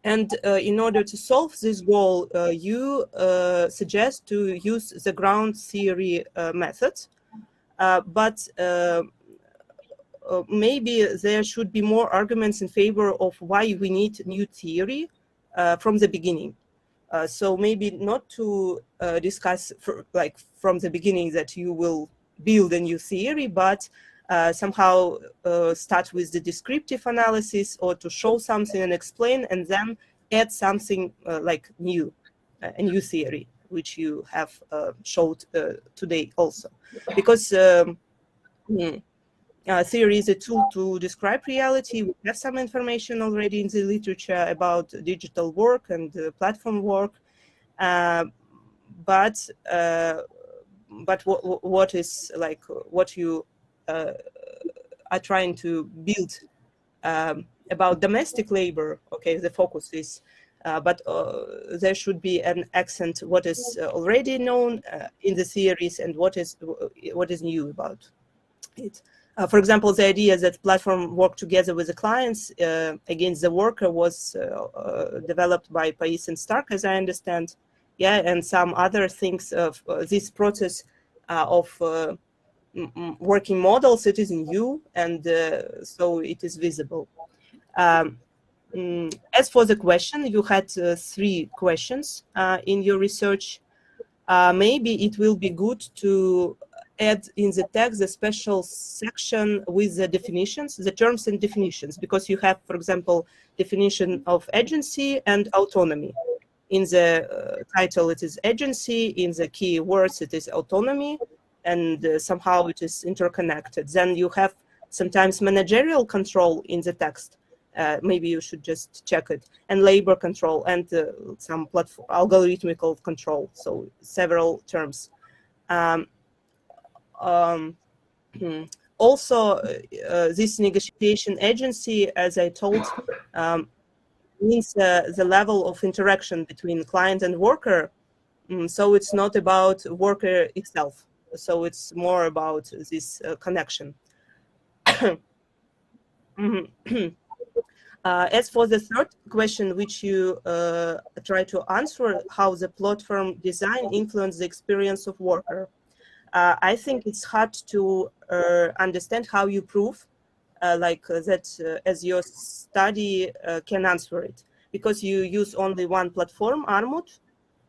And in order to solve this goal, you suggest to use the ground theory method, but maybe there should be more arguments in favor of why we need new theory from the beginning. So maybe not to discuss like from the beginning that you will build a new theory, but somehow start with the descriptive analysis, or to show something and explain, and then add something like new, a new theory, which you have showed today also. Because theory is a tool to describe reality. We have some information already in the literature about digital work and platform work, but what is like what you are trying to build about domestic labor? Okay, the focus is, but there should be an accent what is already known in the theories and what is new about it. For example, the idea that platform work together with the clients against the worker was developed by Pais and Stark, as I understand. Yeah, and some other things of this process of working models. It is new, and so it is visible. As for the question, you had 3 questions in your research. Maybe it will be good to add in the text a special section with the definitions, the terms and definitions, because you have, for example, definition of agency and autonomy. In the title, it is agency. In the keywords, it is autonomy, and somehow it is interconnected. Then you have sometimes managerial control in the text. Maybe you should just check it, and labor control, and some platform algorithmical control. So several terms. Also, this negotiation agency, as I told, means the level of interaction between client and worker. So it's not about worker itself. So it's more about this connection. As for the third question, which you try to answer, how the platform design influences the experience of worker, I think it's hard to understand how you prove that as your study can answer it, because you use only one platform, Armut,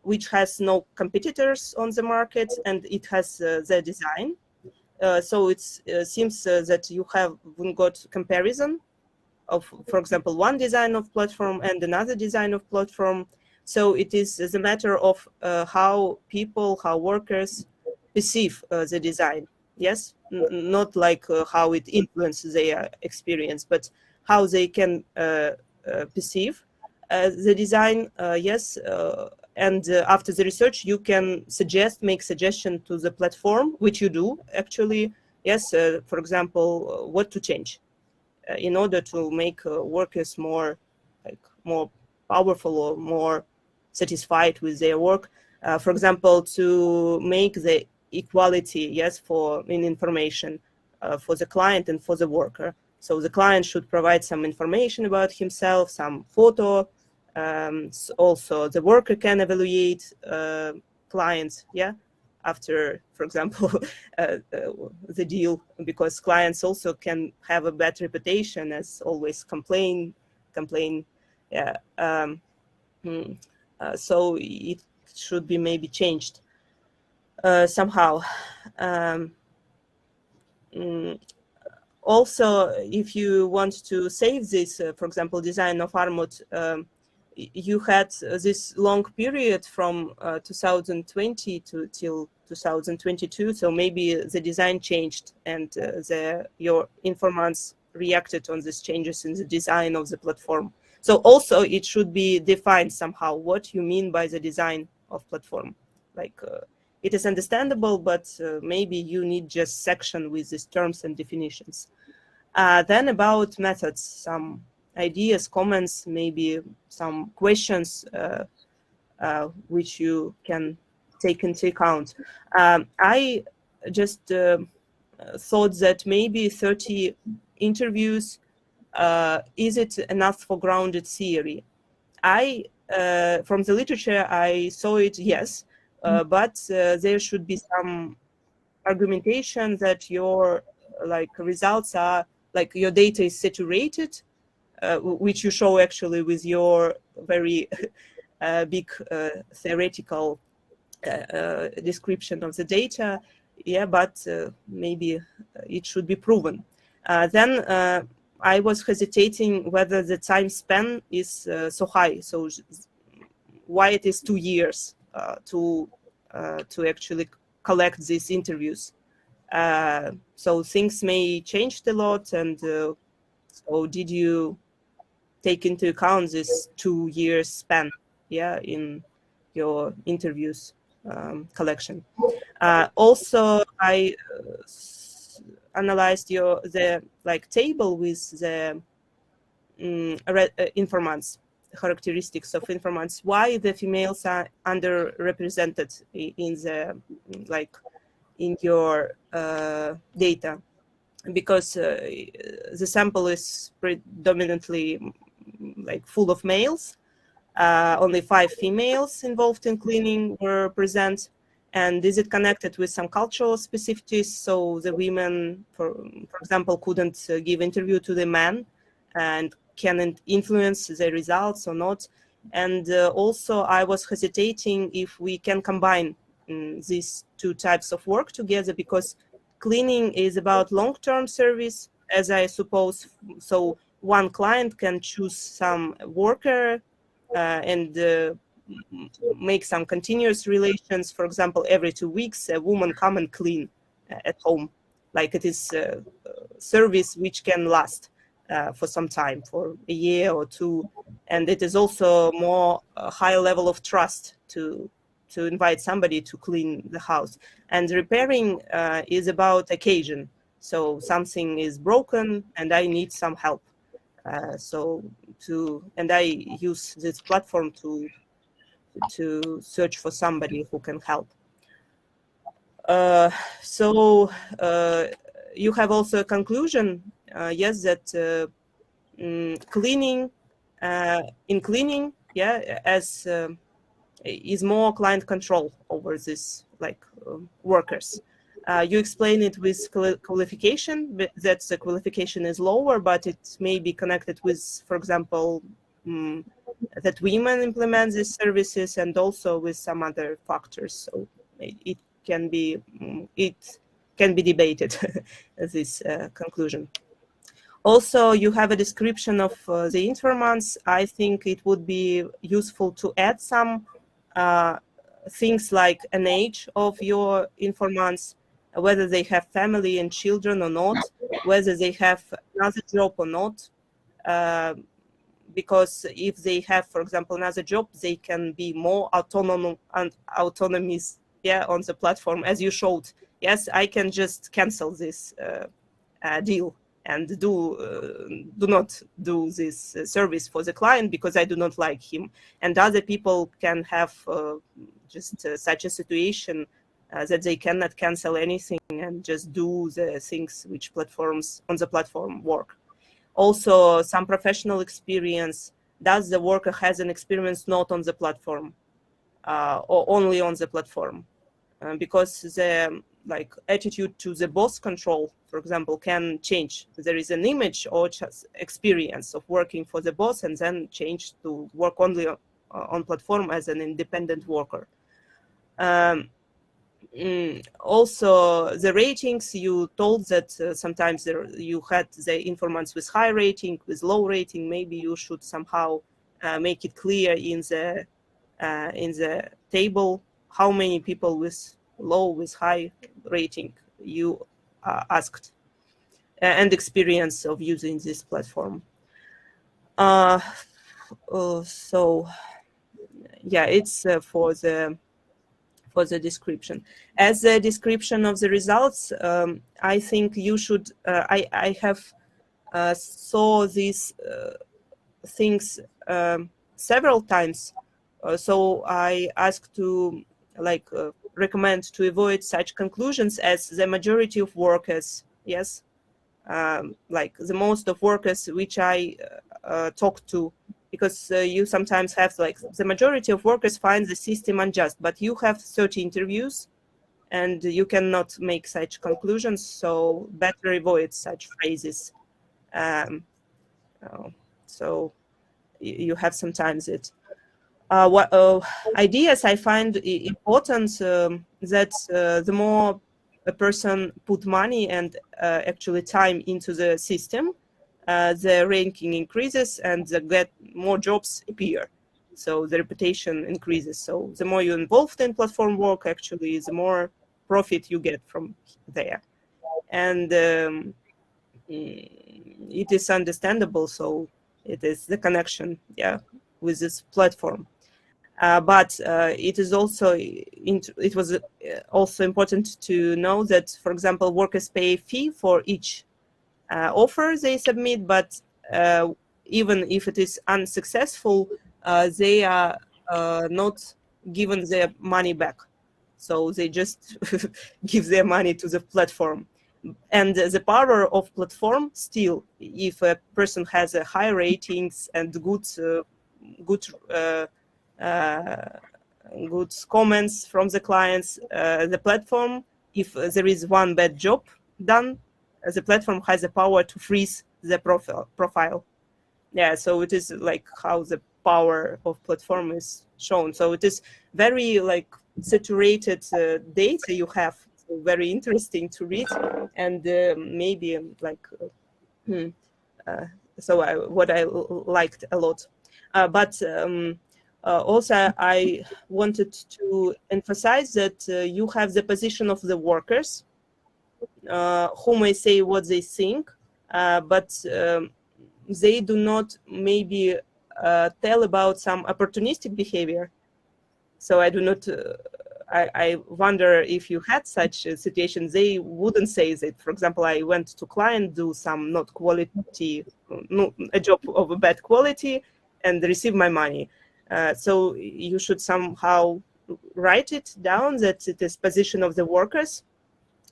which has no competitors on the market, and it has the design. So it seems that you haven't got comparison of, for example, one design of platform and another design of platform. So it is a matter of how people, how workers perceive the design. Yes, not like how it influences their experience, but how they can perceive the design. Yes, and after the research, you can make suggestion to the platform, which you do actually. Yes, for example, what to change in order to make workers more powerful or more satisfied with their work. For example, to make the equality, yes, in information for the client and for the worker. So the client should provide some information about himself, some photo. Also, the worker can evaluate clients, yeah, after, for example, the deal, because clients also can have a bad reputation as always complain. Yeah. So it should be maybe changed somehow. Also, if you want to save this, for example, design of Armut, you had this long period from 2020 till 2022. So maybe the design changed, and your informants reacted on these changes in the design of the platform. So also it should be defined somehow what you mean by the design of platform. Like it is understandable, but maybe you need just section with these terms and definitions. Then about methods, some ideas, comments, maybe some questions which you can take into account. I just thought that maybe 30 interviews, is it enough for grounded theory? From the literature, I saw it, yes, but there should be some argumentation that your results are your data is saturated, which you show actually with your very big theoretical description of the data. Yeah, but maybe it should be proven. Then I was hesitating whether the time span is so high. So why it is 2 years to actually collect these interviews. So things may change a lot, and so did you take into account this 2 years span, yeah, in your interviews collection? Also, I analyzed the table with the informants, characteristics of informants, why the females are underrepresented in the in your data, because the sample is predominantly full of males. Only 5 females involved in cleaning were present. And is it connected with some cultural specificities? So the women, for example, couldn't give interview to the men and can influence the results or not. And also I was hesitating if we can combine these two types of work together, because cleaning is about long-term service, as I suppose. So one client can choose some worker and make some continuous relations. For example, every 2 weeks, a woman come and clean at home. Like it is a service which can last for some time, for a year or two. And it is also more high level of trust to invite somebody to clean the house. And repairing is about occasion. So something is broken and I need some help. And I use this platform to search for somebody who can help. You have also a conclusion, yes, that cleaning, as is more client control over this, like workers. You explain it with qualification, that the qualification is lower, but it may be connected with, for example, that women implement these services, and also with some other factors. So it can be debated, this conclusion. Also, you have a description of the informants. I think it would be useful to add some things like an age of your informants, whether they have family and children or not, whether they have another job or not. Because if they have, for example, another job, they can be more autonomous on the platform, as you showed. Yes, I can just cancel this deal and do not do this service for the client because I do not like him. And other people can have just such a situation that they cannot cancel anything and just do the things which platforms on the platform work. Also, some professional experience. Does the worker has an experience not on the platform or only on the platform? Because the attitude to the boss control, for example, can change. There is an image or just experience of working for the boss and then change to work only on platform as an independent worker. Also, the ratings, you told that sometimes you had the informants with high rating, with low rating. Maybe you should somehow make it clear in the table how many people with low, with high rating you asked, and experience of using this platform. So yeah, it's for the description. As a description of the results, I think you should, I have saw these things several times. So I asked to recommend to avoid such conclusions as the majority of workers, yes, like the most of workers which I talked to, because you sometimes have the majority of workers find the system unjust, but you have 30 interviews and you cannot make such conclusions, so better avoid such phrases. So you have sometimes it. Ideas I find important that the more a person put money and actually time into the system, the ranking increases and get more jobs appear. So the reputation increases. So the more you're involved in platform work, actually, the more profit you get from there. And it is understandable. So it is the connection, yeah, with this platform. But it is also it was also important to know that, for example, workers pay a fee for each offer they submit, but even if it is unsuccessful, they are not given their money back. So they just give their money to the platform. And the power of platform still, if a person has a high ratings and good comments from the clients, the platform, if there is one bad job done, the platform has the power to freeze the profile. yeah, so it is like how the power of platform is shown. So it is very like saturated data you have, so very interesting to read, and maybe like so what I liked a lot. But also I wanted to emphasize that you have the position of the workers who may say what they think, but they do not maybe tell about some opportunistic behavior. So I do not, I wonder if you had such a situation, they wouldn't say that, for example, I went to client, do some not quality, a job of a bad quality and receive my money. So you should somehow write it down that it is position of the workers.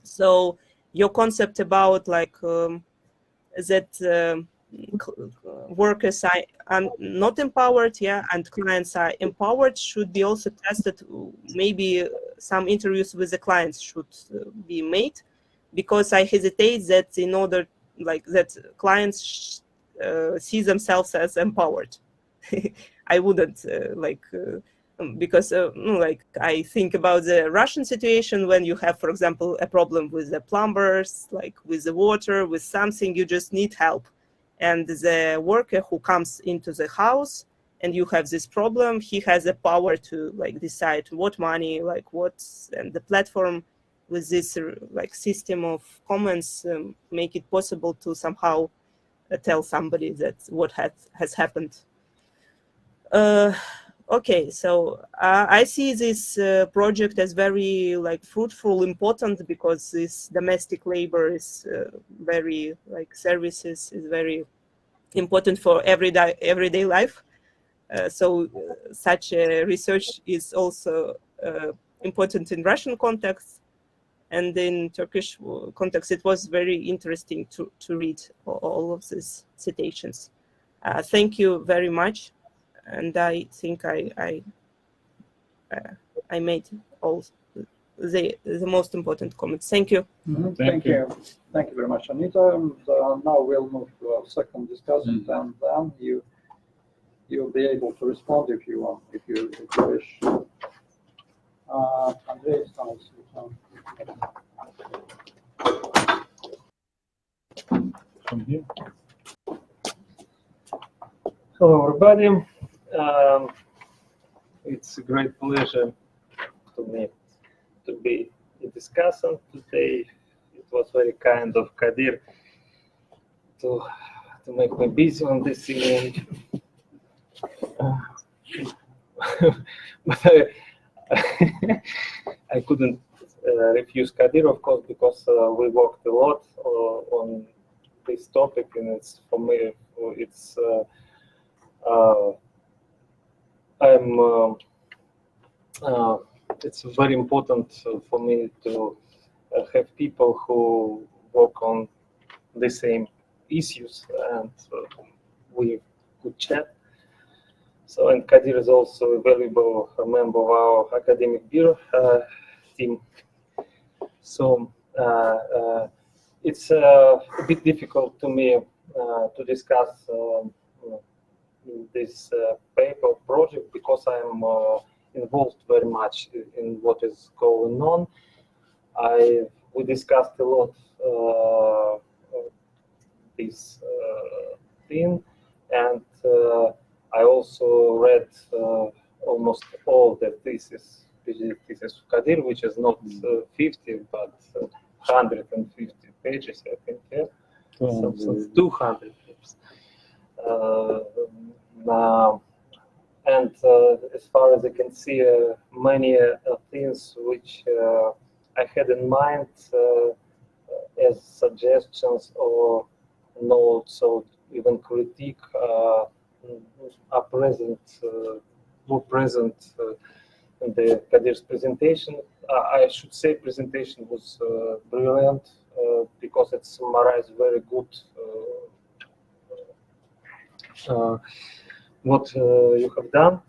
So your concept about like that workers are not empowered, yeah, and clients are empowered should be also tested. Maybe some interviews with the clients should be made, because I hesitate that in order like that clients see themselves as empowered. I wouldn't because like I think about the Russian situation when you have, for example, a problem with the plumbers, like with the water, with something, you just need help. And the worker who comes into the house and you have this problem, he has the power to like decide what money, like what's, and the platform with this like system of comments make it possible to somehow tell somebody that what has happened. Okay, so I see this project as very like fruitful, important, because this domestic labor is very like services is very important for everyday life. So such research is also important in Russian context, and in Turkish context, it was very interesting to read all of these citations. Thank you very much. And I think I made all the most important comments. Thank you. Mm-hmm. Thank you. Thank you very much, Anita. And now we'll move to our second discussion, and then you'll be able to respond if you want, if you wish. Andrei From here. Hello, everybody. It's a great pleasure to me to be a discussant today. It was very kind of Kadir to make me busy on this evening. But I couldn't refuse Kadir, of course, because we worked a lot on this topic, and it's for me, it's it's very important for me to have people who work on the same issues, and we could chat. So, and Kadir is also a valuable member of our academic bureau team. So it's a bit difficult to me to discuss this paper project, because I'm involved very much in what is going on. We discussed a lot this thing, and I also read almost all the thesis of Kadir, which is not 50 but 150 pages, I think. Yeah, so 200 pages. And as far as I can see, many things which I had in mind as suggestions or notes or even critique are present, more present in the Kadir's presentation. I should say presentation was brilliant because it summarized very good what you have done.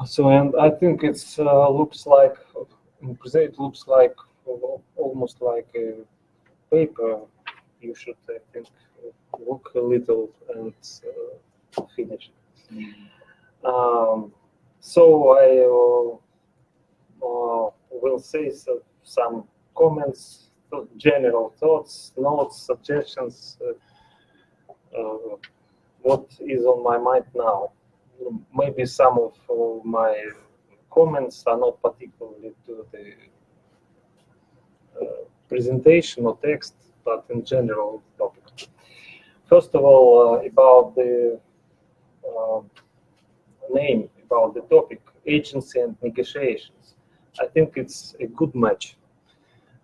So, and I think it's looks like it looks like almost like a paper. You should, I think, look a little and finish. So I will say some comments, general thoughts, notes, suggestions, what is on my mind now. Maybe some of my comments are not particularly to the presentation or text, but in general topic. First of all, about the name, about the topic, agency and negotiations. I think it's a good match.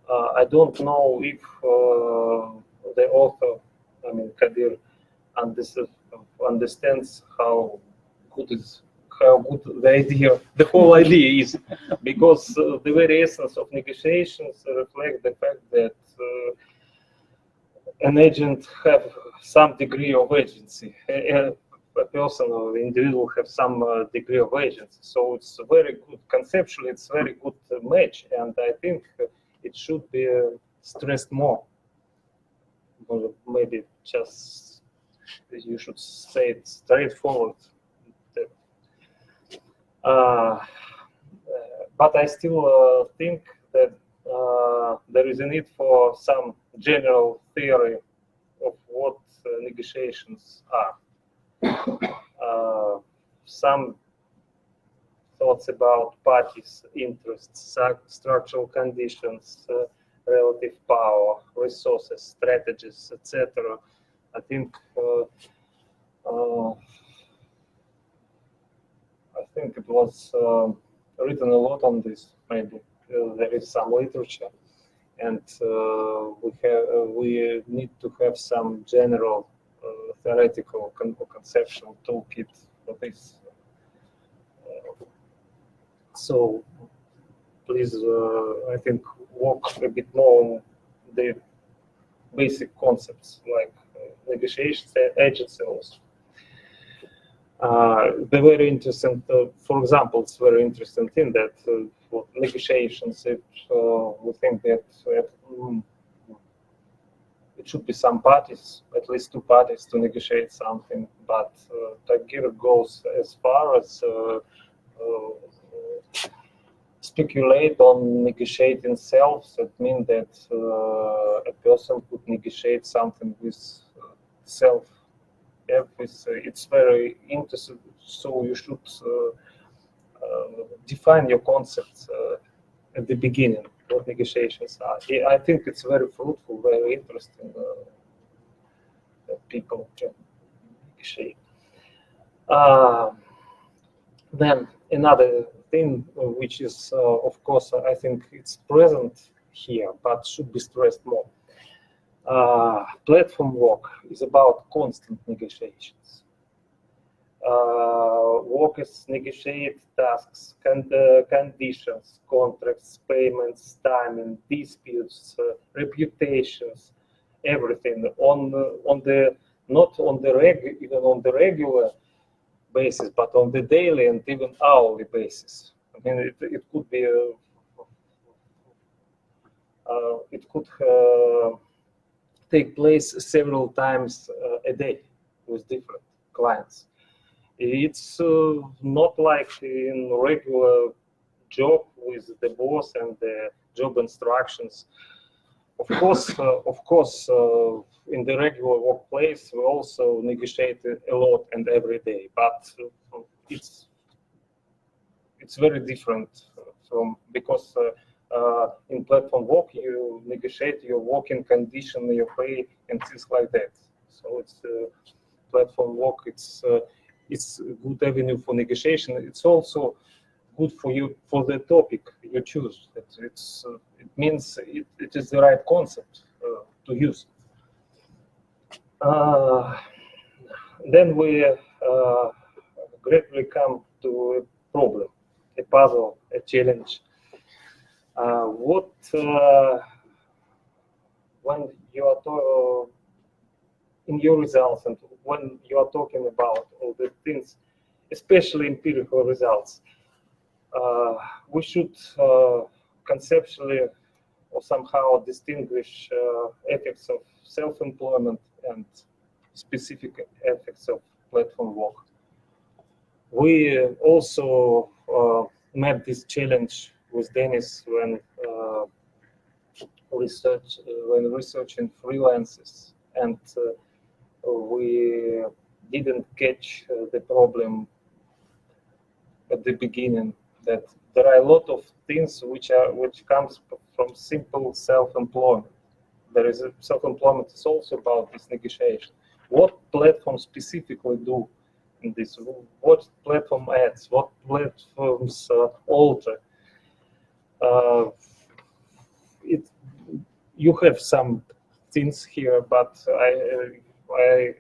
I don't know if the author, I mean Kadir, understands how good the idea, the whole idea is, because the very essence of negotiations reflect the fact that an agent have some degree of agency. A person or individual have some degree of agency. So it's very good, conceptually it's very good match, and I think it should be stressed more. Or maybe just you should say it straightforward. But I still think that there is a need for some general theory of what negotiations are. Some thoughts about parties' interests, structural conditions, relative power, resources, strategies, etc. I think it was written a lot on this. Maybe there is some literature, and we need to have some general theoretical conceptual toolkit for this. So please, I think, walk a bit more on the basic concepts like negotiations, agency also. The very interesting, for example, it's very interesting thing that for negotiations, we think that it should be some parties, at least two parties, to negotiate something. But Tagir goes as far as speculate on negotiating self. That means that a person could negotiate something with self. It's very interesting, so you should define your concepts at the beginning, what negotiations are. I think it's very fruitful, very interesting that people can negotiate. Then another thing, which is, of course, I think it's present here, but should be stressed more. Platform work is about constant negotiations. Workers negotiate tasks, conditions, contracts, payments, timing, disputes, reputations, everything on the not on the even on the regular basis, but on the daily and even hourly basis. I mean, it could be it could take place several times a day with different clients. It's not like in regular job with the boss and the job instructions. Of course, in the regular workplace, we also negotiate a lot and every day, but it's very different from, because in platform work, you negotiate your working condition, your pay, and things like that. So it's platform work. It's a good avenue for negotiation. It's also good for you for the topic you choose. It means it is the right concept to use. Then we gradually come to a problem, a puzzle, a challenge. When you are in your results and when you are talking about all the things, especially empirical results, we should conceptually or somehow distinguish effects of self-employment and specific effects of platform work. We also met this challenge with Dennis when researching freelancers, and we didn't catch the problem at the beginning, that there are a lot of things which comes from simple self-employment. There is self-employment is also about this negotiation. What platforms specifically do in this? What platform adds? What platforms alter? You have some things here, but I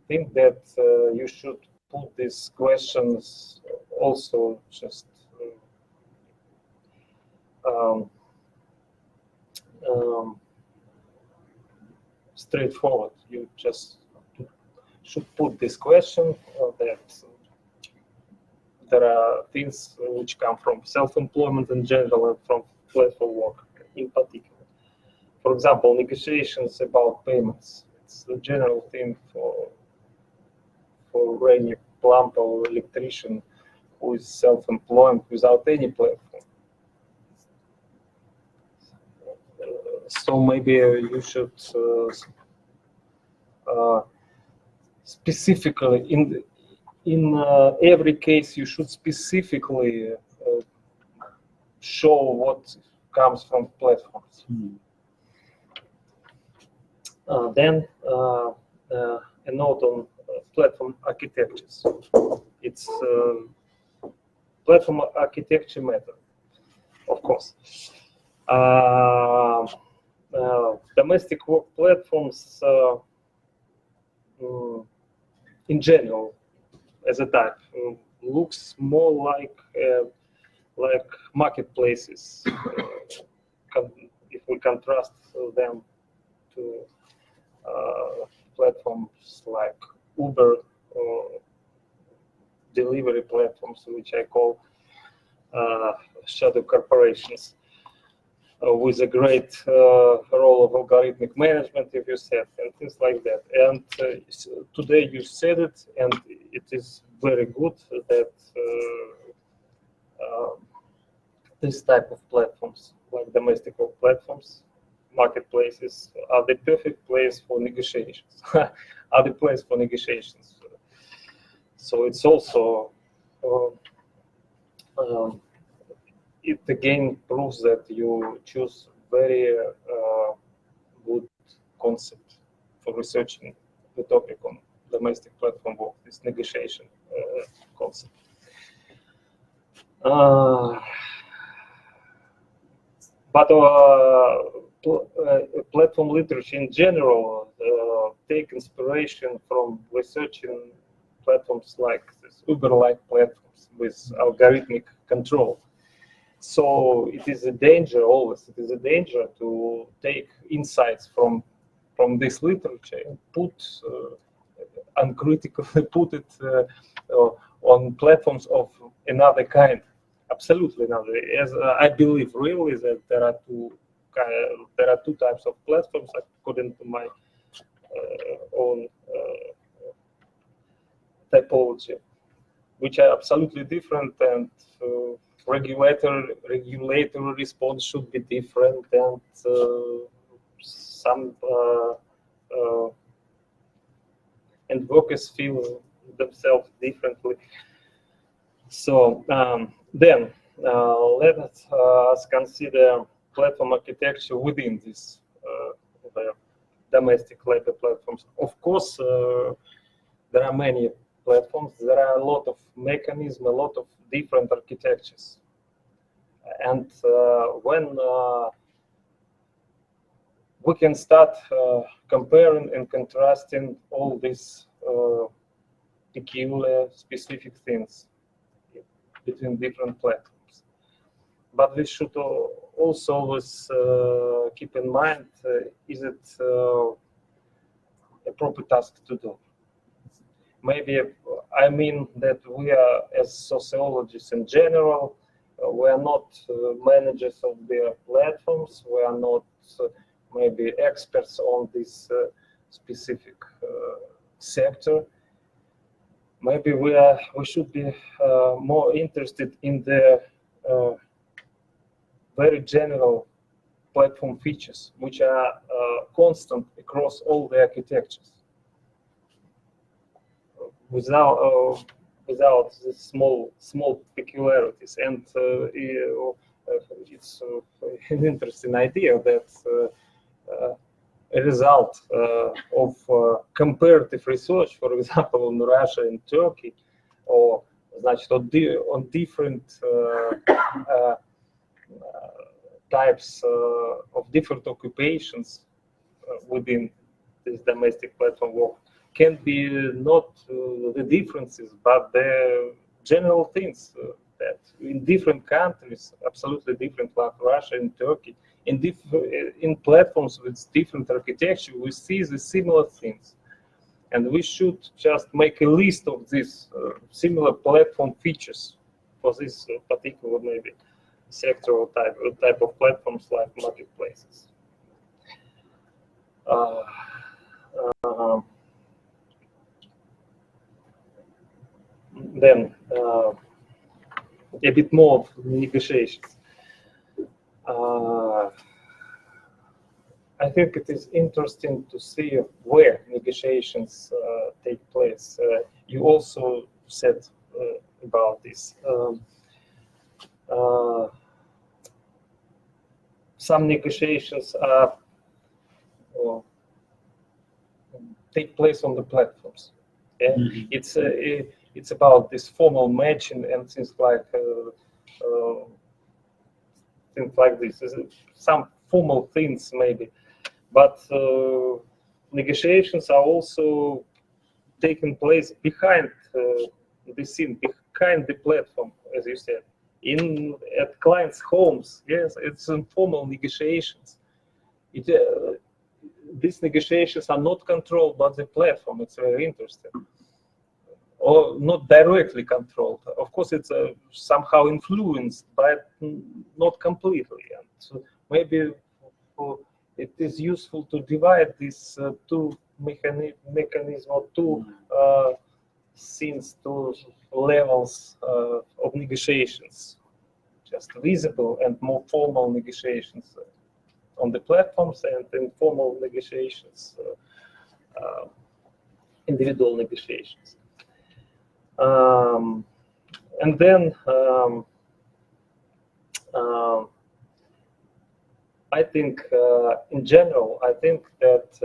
think that you should put these questions also just straightforward. You just should put this question that there are things which come from self-employment in general and from platform work in particular. For example, negotiations about payments. It's the general thing for any plumber or electrician who is self-employed without any platform. So maybe you should specifically in every case you should specifically show what comes from platforms. Then a note on platform architectures. It's platform architecture method, of course. Domestic work platforms in general, as a type, looks more like marketplaces. If we contrast them to platforms like Uber or delivery platforms, which I call shadow corporations, with a great role of algorithmic management, if you said, and things like that. And today you said it, and it is very good that this type of platforms, like domestic work platforms, marketplaces, are the perfect place for negotiations. Are the place for negotiations. So it's also it again proves that you choose very good concept for researching the topic on domestic platform work, this negotiation concept. But platform literature in general take inspiration from researching platforms like this Uber-like platforms with algorithmic control. So it is a danger always. It is a danger to take insights from this literature and put uncritically put it on platforms of another kind. Absolutely another. As I believe really that there are two types of platforms according to my own typology, which are absolutely different, and regulatory response should be different, and some and workers feel themselves differently. So then let us consider platform architecture within this domestic labor platforms. Of course, there are many platforms. There are a lot of mechanisms, a lot of different architectures. And when we can start comparing and contrasting all these peculiar, specific things between different platforms. But we should also always keep in mind, is it a proper task to do? Maybe I mean that we are, as sociologists in general, we are not managers of their platforms. We are not maybe experts on this specific sector. Maybe we should be more interested in the very general platform features, which are constant across all the architectures, without the small peculiarities. And it's an interesting idea that a result of comparative research, for example, in Russia and Turkey, or on different types of different occupations within this domestic platform work, can be not the differences, but the general things that in different countries, absolutely different, like Russia and Turkey, in platforms with different architecture, we see the similar things. And we should just make a list of these similar platform features for this particular maybe sector or type of platforms like marketplaces. Then a bit more of negotiations. I think it is interesting to see where negotiations take place. You also said about this. Some negotiations take place on the platforms. Yeah? Mm-hmm. It's about this formal matching and things like this. Some formal things maybe, but negotiations are also taking place behind the scene, behind the platform, as you said, at clients' homes. Yes, it's informal negotiations. These negotiations are not controlled by the platform. It's very interesting. Or not directly controlled. Of course, it's somehow influenced, but not completely. And so maybe it is useful to divide these two mechanisms or two scenes, two levels of negotiations, just visible and more formal negotiations on the platforms, and informal negotiations, individual negotiations. And then I think, in general, I think that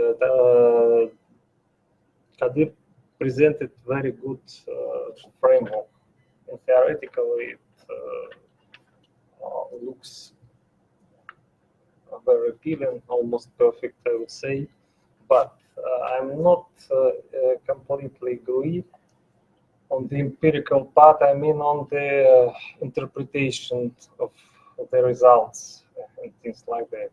Kadir presented very good framework, and theoretically it looks very appealing, almost perfect, I would say, but I'm not completely agree on the empirical part. I mean on the interpretation of the results and things like that.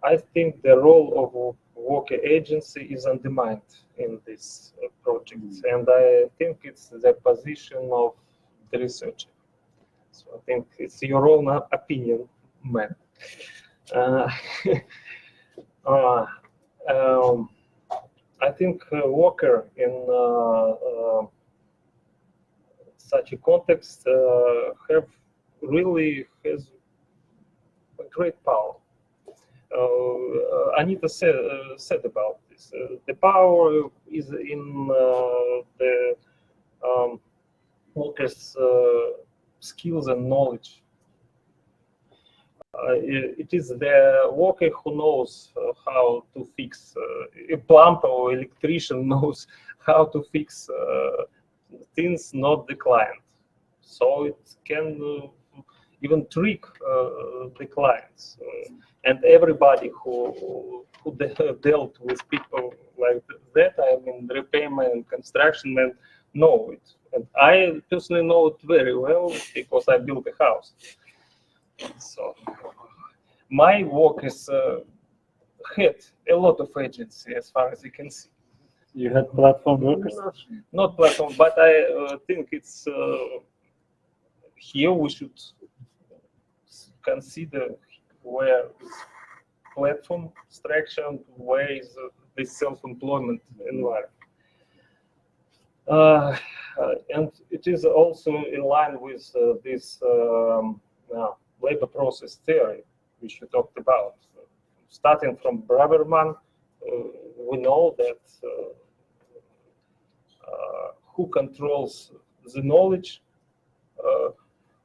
I think the role of worker agency is undermined in this project, and I think it's the position of the researcher. So I think it's your own opinion, man. I think worker in such a context really has a great power. Anita said about this. The power is in the workers' skills and knowledge. It is the worker who knows how to fix, a plumber or electrician knows how to fix things, not the client. So it can even trick the clients. And everybody who dealt with people like that, I mean, repairman and construction man, know it. And I personally know it very well because I built a house. So my work is had a lot of agency, as far as you can see. You had platform workers? Not platform, but I think it's here we should consider where is platform structure, where is this self-employment environment. And it is also in line with this labor process theory, which we talked about. Starting from Braverman, we know that who controls the knowledge,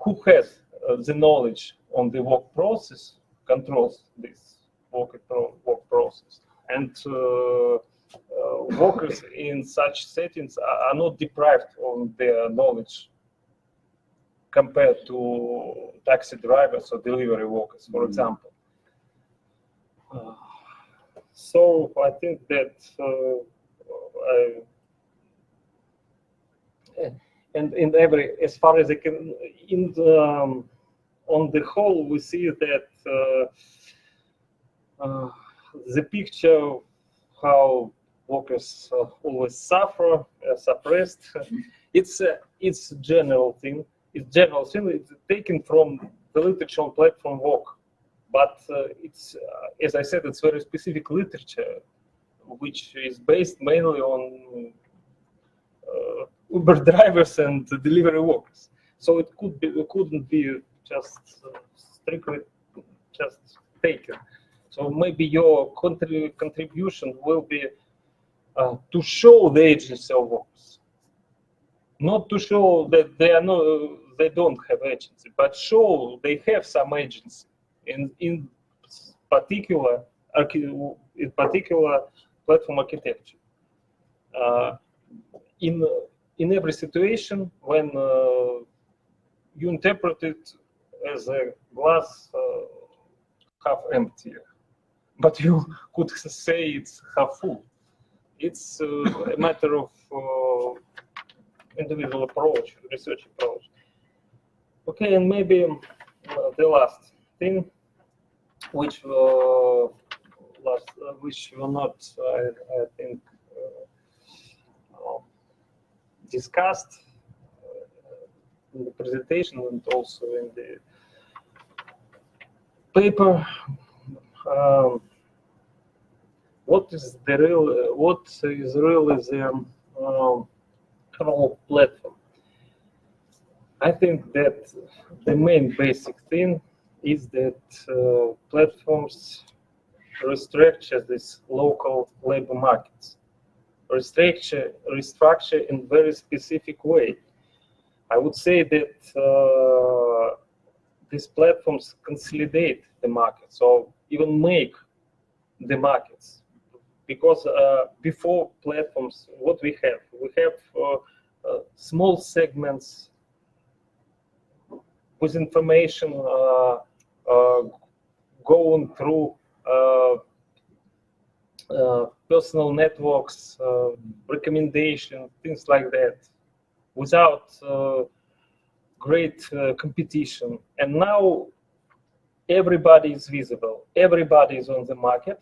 who has the knowledge on the work process, controls this work process. And workers in such settings are not deprived of their knowledge compared to taxi drivers or delivery workers, for example. So I think that and in every, as far as I can, on the whole, we see that the picture of how workers always suffer, suppressed, it's general thing. It's general thing. It's taken from the literature on platform work, but it's as I said, it's very specific literature, which is based mainly on Uber drivers and delivery workers. So it couldn't be just strictly just taken. So maybe your contribution will be to show the agency of workers, not to show that they don't have agency, but show they have some agency in particular platform architecture. In every situation, when you interpret it as a glass half empty, but you could say it's half full. It's a matter of individual approach, research approach. Okay, and maybe the last thing, which will not, I think, discussed in the presentation and also in the paper. What is really the role of platform? I think that the main basic thing is that platforms restructure these local labor markets, restructure in very specific way. I would say that these platforms consolidate the market, so even make the markets. Because before platforms, what we have small segments with information going through personal networks, recommendation, things like that, without great competition. And now everybody is visible, everybody is on the market,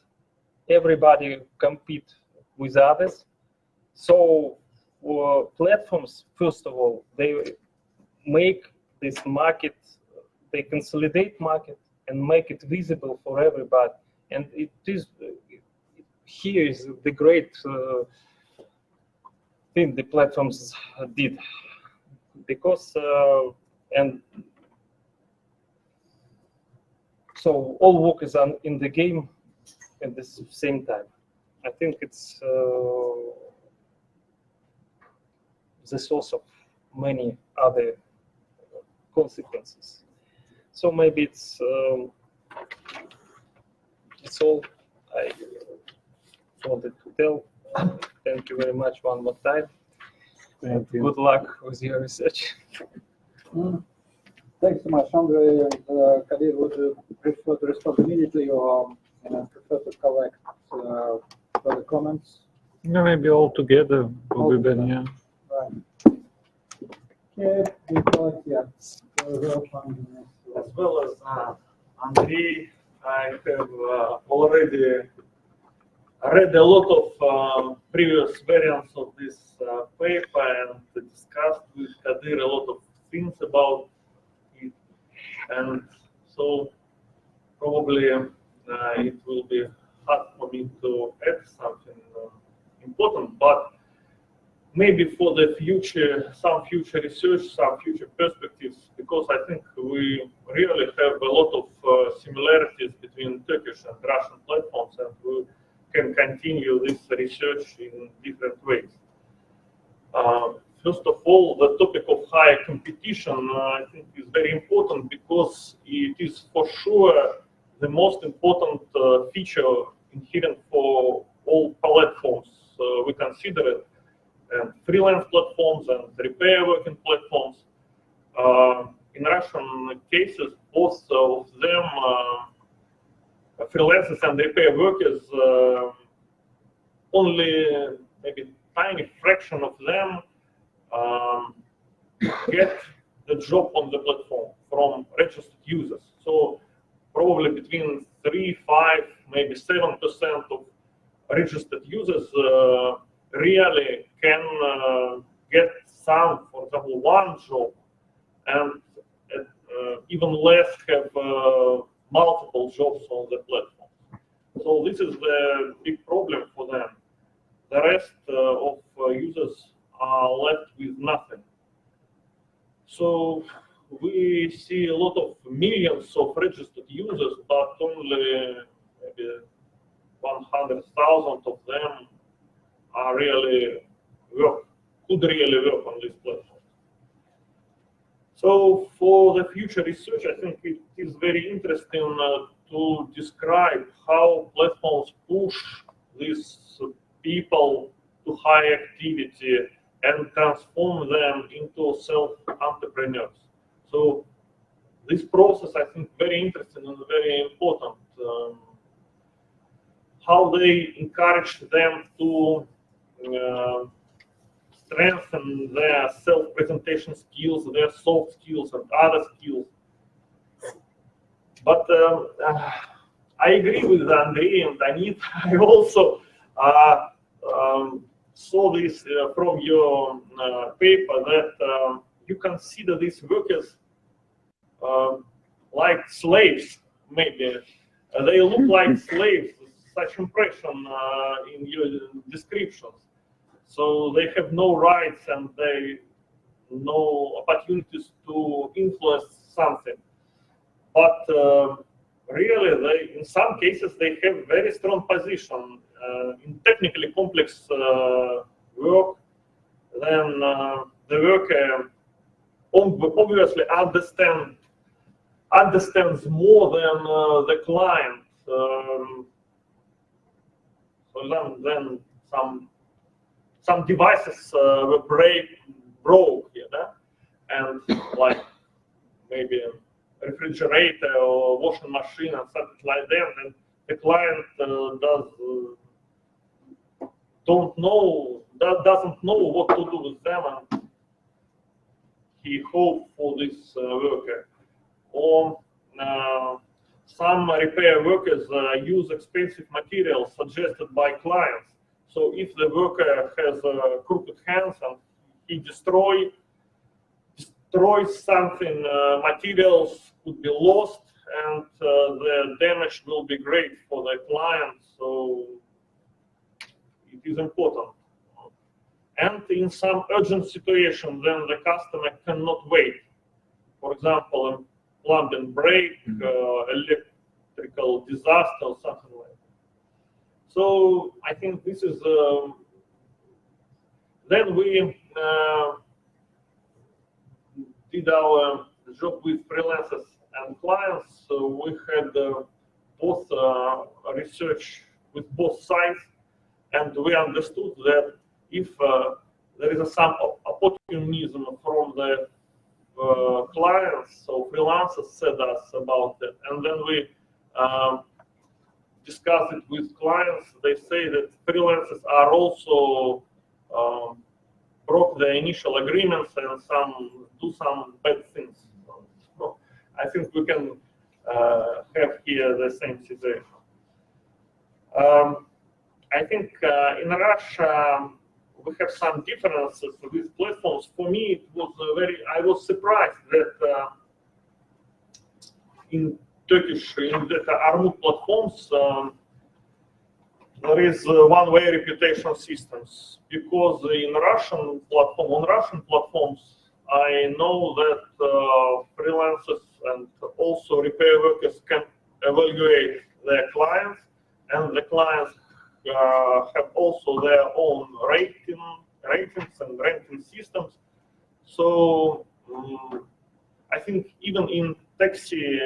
everybody compete with others. So platforms, first of all, they make this market, they consolidate market and make it visible for everybody. And it is, here is the great thing the platforms did, because and so all workers are in the game at the same time. I think it's the source of many other consequences. So maybe it's all I wanted to tell. Thank you very much one more time. Thank you. Good luck with your research. Thanks so much, Andrei. And Kadir, would you prefer to respond immediately or prefer to collect further comments? Yeah, maybe all together will be better. Yeah. Right. Okay, yes. As well as Andrei, I have already read a lot of previous variants of this paper and discussed with Kadir a lot of things about it. And so probably it will be hard for me to add something important, but maybe for the future, some future research, some future perspectives, because I think we really have a lot of similarities between Turkish and Russian platforms, and we can continue this research in different ways. First of all, the topic of higher competition, I think, is very important because it is for sure the most important feature inherent for all platforms we consider it, and freelance platforms and repair working platforms. In Russian cases, both of them, freelancers and repair workers, only maybe tiny fraction of them get the job on the platform from registered users. So probably between 3, 5, maybe 7% of registered users really can get some, for example, one job, and even less have multiple jobs on the platform. So this is the big problem for them. The rest of users are left with nothing. So we see a lot of millions of registered users, but only maybe 100,000 of them are really could really work on this platform. So for the future research, I think it is very interesting to describe how platforms push these people to high activity and transform them into self-entrepreneurs. So this process, I think, very interesting and very important. How they encourage them to strengthen their self-presentation skills, their soft skills, and other skills. But I agree with Andrei and Anita. I also saw this from your paper that you consider these workers like slaves, maybe. They look like slaves, such impression in your descriptions. So they have no rights and they no opportunities to influence something. But really, they, in some cases, they have very strong position in technically complex work. Then the worker obviously understands more than the client. So then some devices were broke, and like maybe a refrigerator or washing machine and something like that, and the client doesn't know what to do with them, and he hopes for this worker. Or some repair workers use expensive materials suggested by clients. So if the worker has crooked hands and he destroys something, materials could be lost, and the damage will be great for the client. So it is important. And in some urgent situation, then the customer cannot wait. For example, a plumbing break, electrical disaster, or something like that. So I think this is. Then we did our job with freelancers and clients. So we had both research with both sides, and we understood that if there is some opportunism from the clients, so freelancers said us about it, and then we discussed it with clients. They say that freelancers are also broke the initial agreements and do some bad things. So I think we can have here the same situation. I think in Russia we have some differences with platforms. For me, it was I was surprised that in Turkish, in the Armut platforms, there is one-way reputation systems, because on Russian platforms, I know that freelancers and also repair workers can evaluate their clients, and the clients have also their own ratings and ranking systems. So I think even in taxi,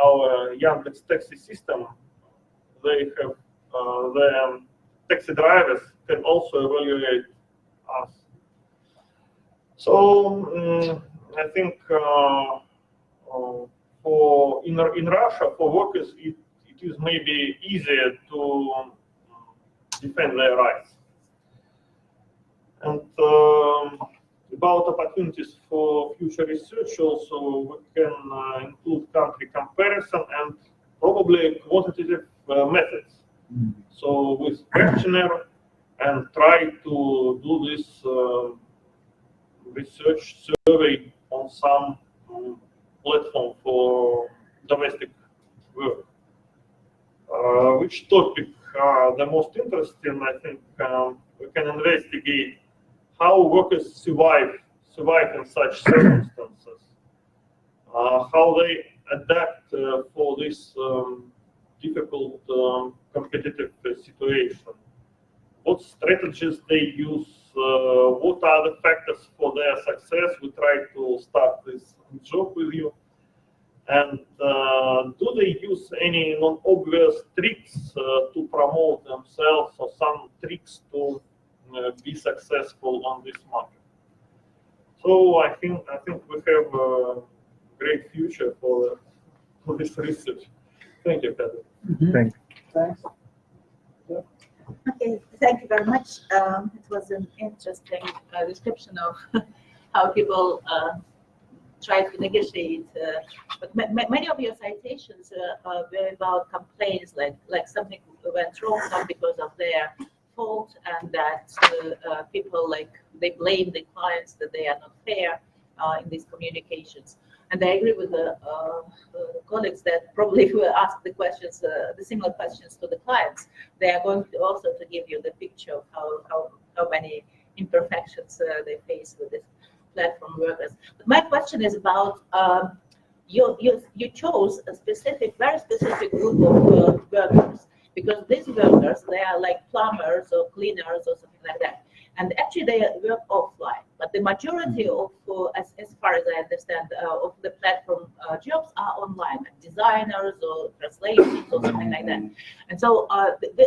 our Yandex taxi system, they have the taxi drivers can also evaluate us. So I think for in Russia, for workers, it is maybe easier to defend their rights. And about opportunities for future research, also we can include country comparison and probably quantitative methods. So with questionnaire and try to do this research survey on some platform for domestic work. Which topic are the most interesting? I think we can investigate how workers survive in such circumstances, how they adapt for this difficult competitive situation, what strategies they use, what are the factors for their success. We try to start this job with you. And do they use any non-obvious tricks to promote themselves, or some tricks to be successful on this market? So I think we have a great future for this research. Thank you, Kadир. Thank you. Thanks. Okay, thank you very much. It was an interesting description of how people try to negotiate. But many of your citations were about complaints, like something went wrong, not because of their fault, and that people they blame the clients that they are not fair in these communications. And I agree with the colleagues that probably if we ask the questions, the similar questions to the clients, they are going to also to give you the picture of how many imperfections they face with this platform workers. But my question is about you chose a very specific group of workers, because these workers, they are like plumbers or cleaners or something like that. And actually they work offline, but the majority of, as far as I understand, of the platform jobs are online, like designers or translations or something like that. And so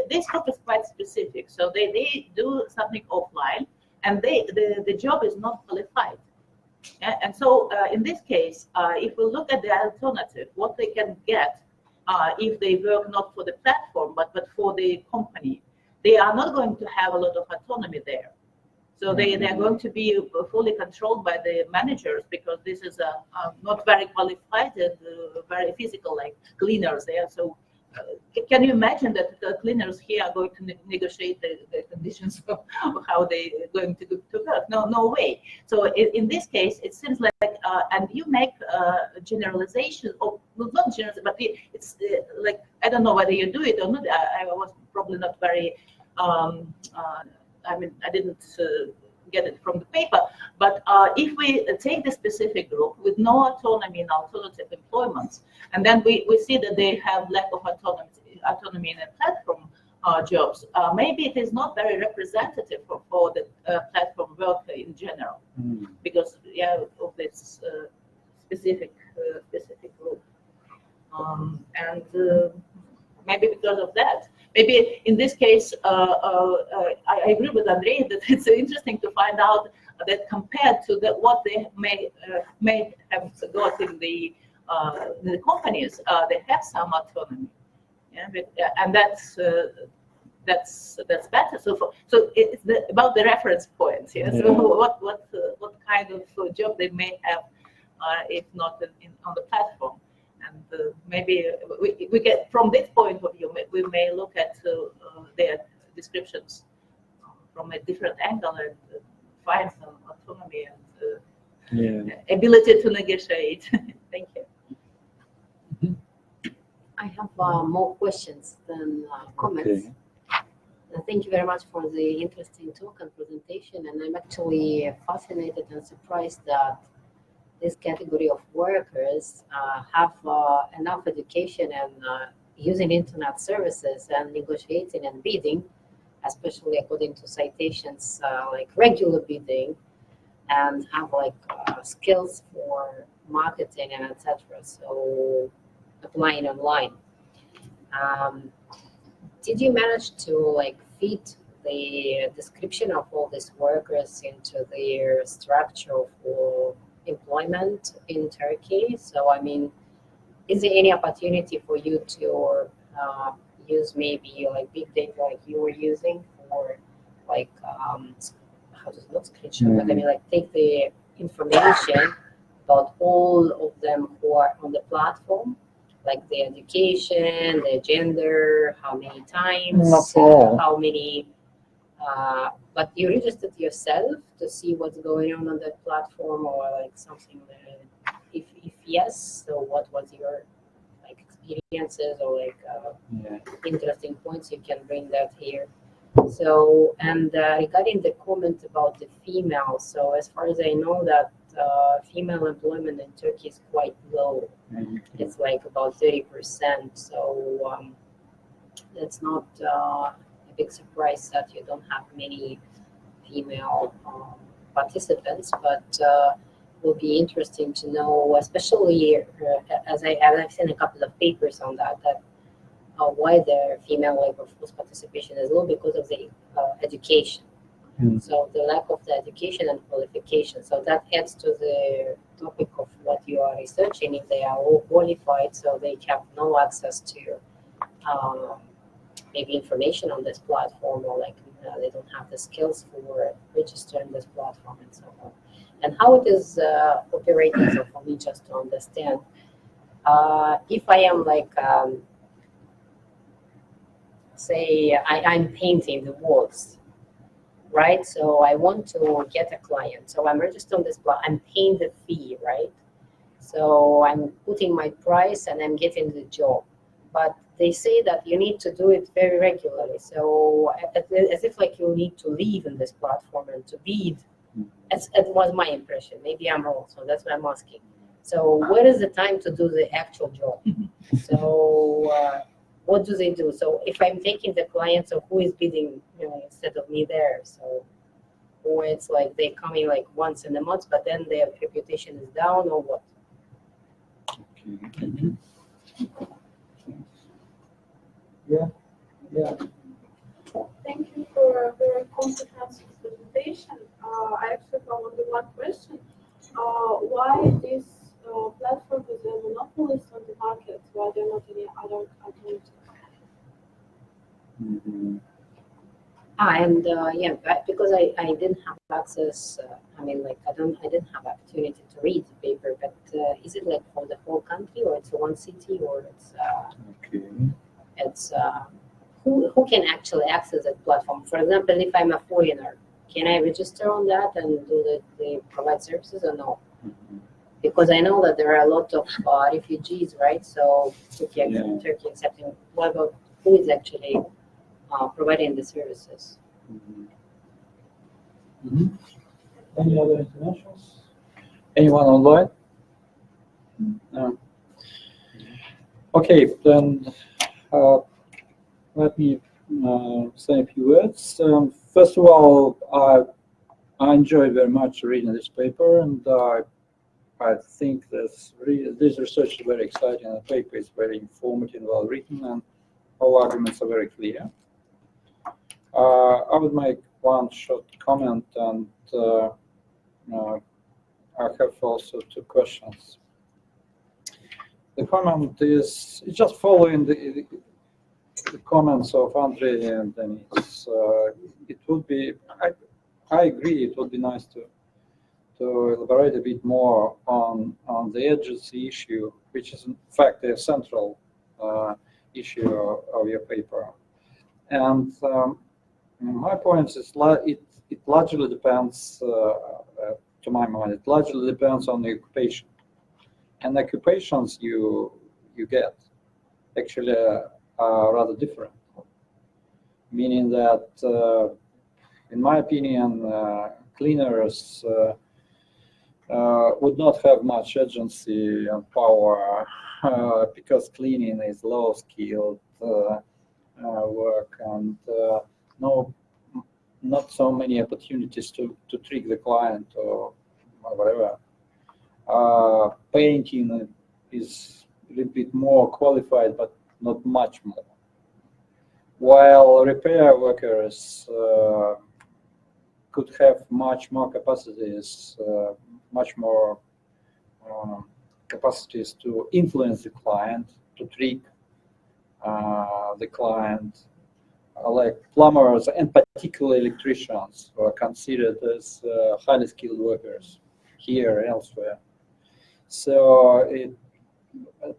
this group is quite specific. So they do something offline, and the job is not qualified. And so in this case, if we look at the alternative, what they can get if they work not for the platform, but for the company, they are not going to have a lot of autonomy there. So they are going to be fully controlled by the managers, because this is not very qualified and very physical, like cleaners there. So can you imagine that the cleaners here are going to negotiate the conditions of how they're going to work? No way. So in this case, it seems like, and you make generalization, or well, not general, but it's like, I don't know whether you do it or not. I was probably not very, I mean, I didn't get it from the paper, but if we take the specific group with no autonomy in alternative employments, and then we see that they have lack of autonomy in the platform jobs, maybe it is not very representative for the platform worker in general, because of this specific group, and maybe because of that. Maybe in this case, I agree with Andrei that it's interesting to find out that compared to what they may have got in the companies, they have some autonomy, and that's better. So it's about the reference points. So what kind of job they may have if not on the platform. And maybe we get, from this point of view, we may look at their descriptions from a different angle and find some autonomy and ability to negotiate. Thank you. I have more questions than comments. Thank you very much for the interesting talk and presentation. And I'm actually fascinated and surprised that this category of workers have enough education and using internet services and negotiating and bidding, especially according to citations like regular bidding, and have like skills for marketing and etc. So applying online. Did you manage to like fit the description of all these workers into their structure for employment in Turkey? So I mean, is there any opportunity for you to use maybe like big data like you were using for like how does not screenshot, but I mean like take the information about all of them who are on the platform, like their education, their gender, how many times, how many, but you registered yourself to see what's going on that platform, or like something that, if yes, so what was your like experiences or like interesting points, you can bring that here. So, and regarding the comment about the female, so as far as I know that female employment in Turkey is quite low. It's like about 30%. So that's not a big surprise that you don't have many female participants, but will be interesting to know, especially as I've seen a couple of papers on that why the female labor force participation is low, because of the education. So the lack of the education and qualification. So that adds to the topic of what you are researching. If they are all qualified, so they have no access to maybe information on this platform, or like they don't have the skills for registering this platform and so on. And how it is operating, so for me just to understand, if I am like, say I'm painting the walls, right? So I want to get a client. So I'm registered on this platform, I'm paying the fee, right? So I'm putting my price and I'm getting the job. But they say that you need to do it very regularly. So as if like you need to live in this platform and to bid. It was my impression. Maybe I'm wrong. So that's why I'm asking. So where is the time to do the actual job? So what do they do? So if I'm taking the client, so who is bidding, instead of me there? So, or it's like they come in like once in a month, but then their reputation is down, or what? Yeah. Thank you for a very comprehensive presentation. I actually have only one question. Why this platform is a monopolist on the market? Why there are not any other alternatives? Because I didn't have access. I didn't have opportunity to read the paper. But is it like for the whole country, or it's one city, or it's who can actually access that platform? For example, if I'm a foreigner, can I register on that and do the provide services, or no? Because I know that there are a lot of refugees, right? So Turkey accepting. What about who is actually providing the services? Any other internationals? Anyone online? No. Okay, then let me say a few words. First of all, I enjoyed very much reading this paper, and I think this research is very exciting. The paper is very informative, well written, and all arguments are very clear. I would make one short comment, and I have also two questions. The comment is just following the comments of Andrei and Dennis. It would be, I agree, it would be nice to elaborate a bit more on the agency issue, which is in fact a central issue of your paper. And my point is it largely depends, to my mind, it largely depends on the occupation. And the occupations you get actually are rather different. meaning that, in my opinion, cleaners would not have much agency and power because cleaning is low-skilled work and not so many opportunities to trick the client or whatever. Painting is a little bit more qualified, but not much more. While repair workers could have much more capacities, much more capacities to influence the client, to trick the client, like plumbers and particularly electricians who are considered as highly skilled workers here and elsewhere. So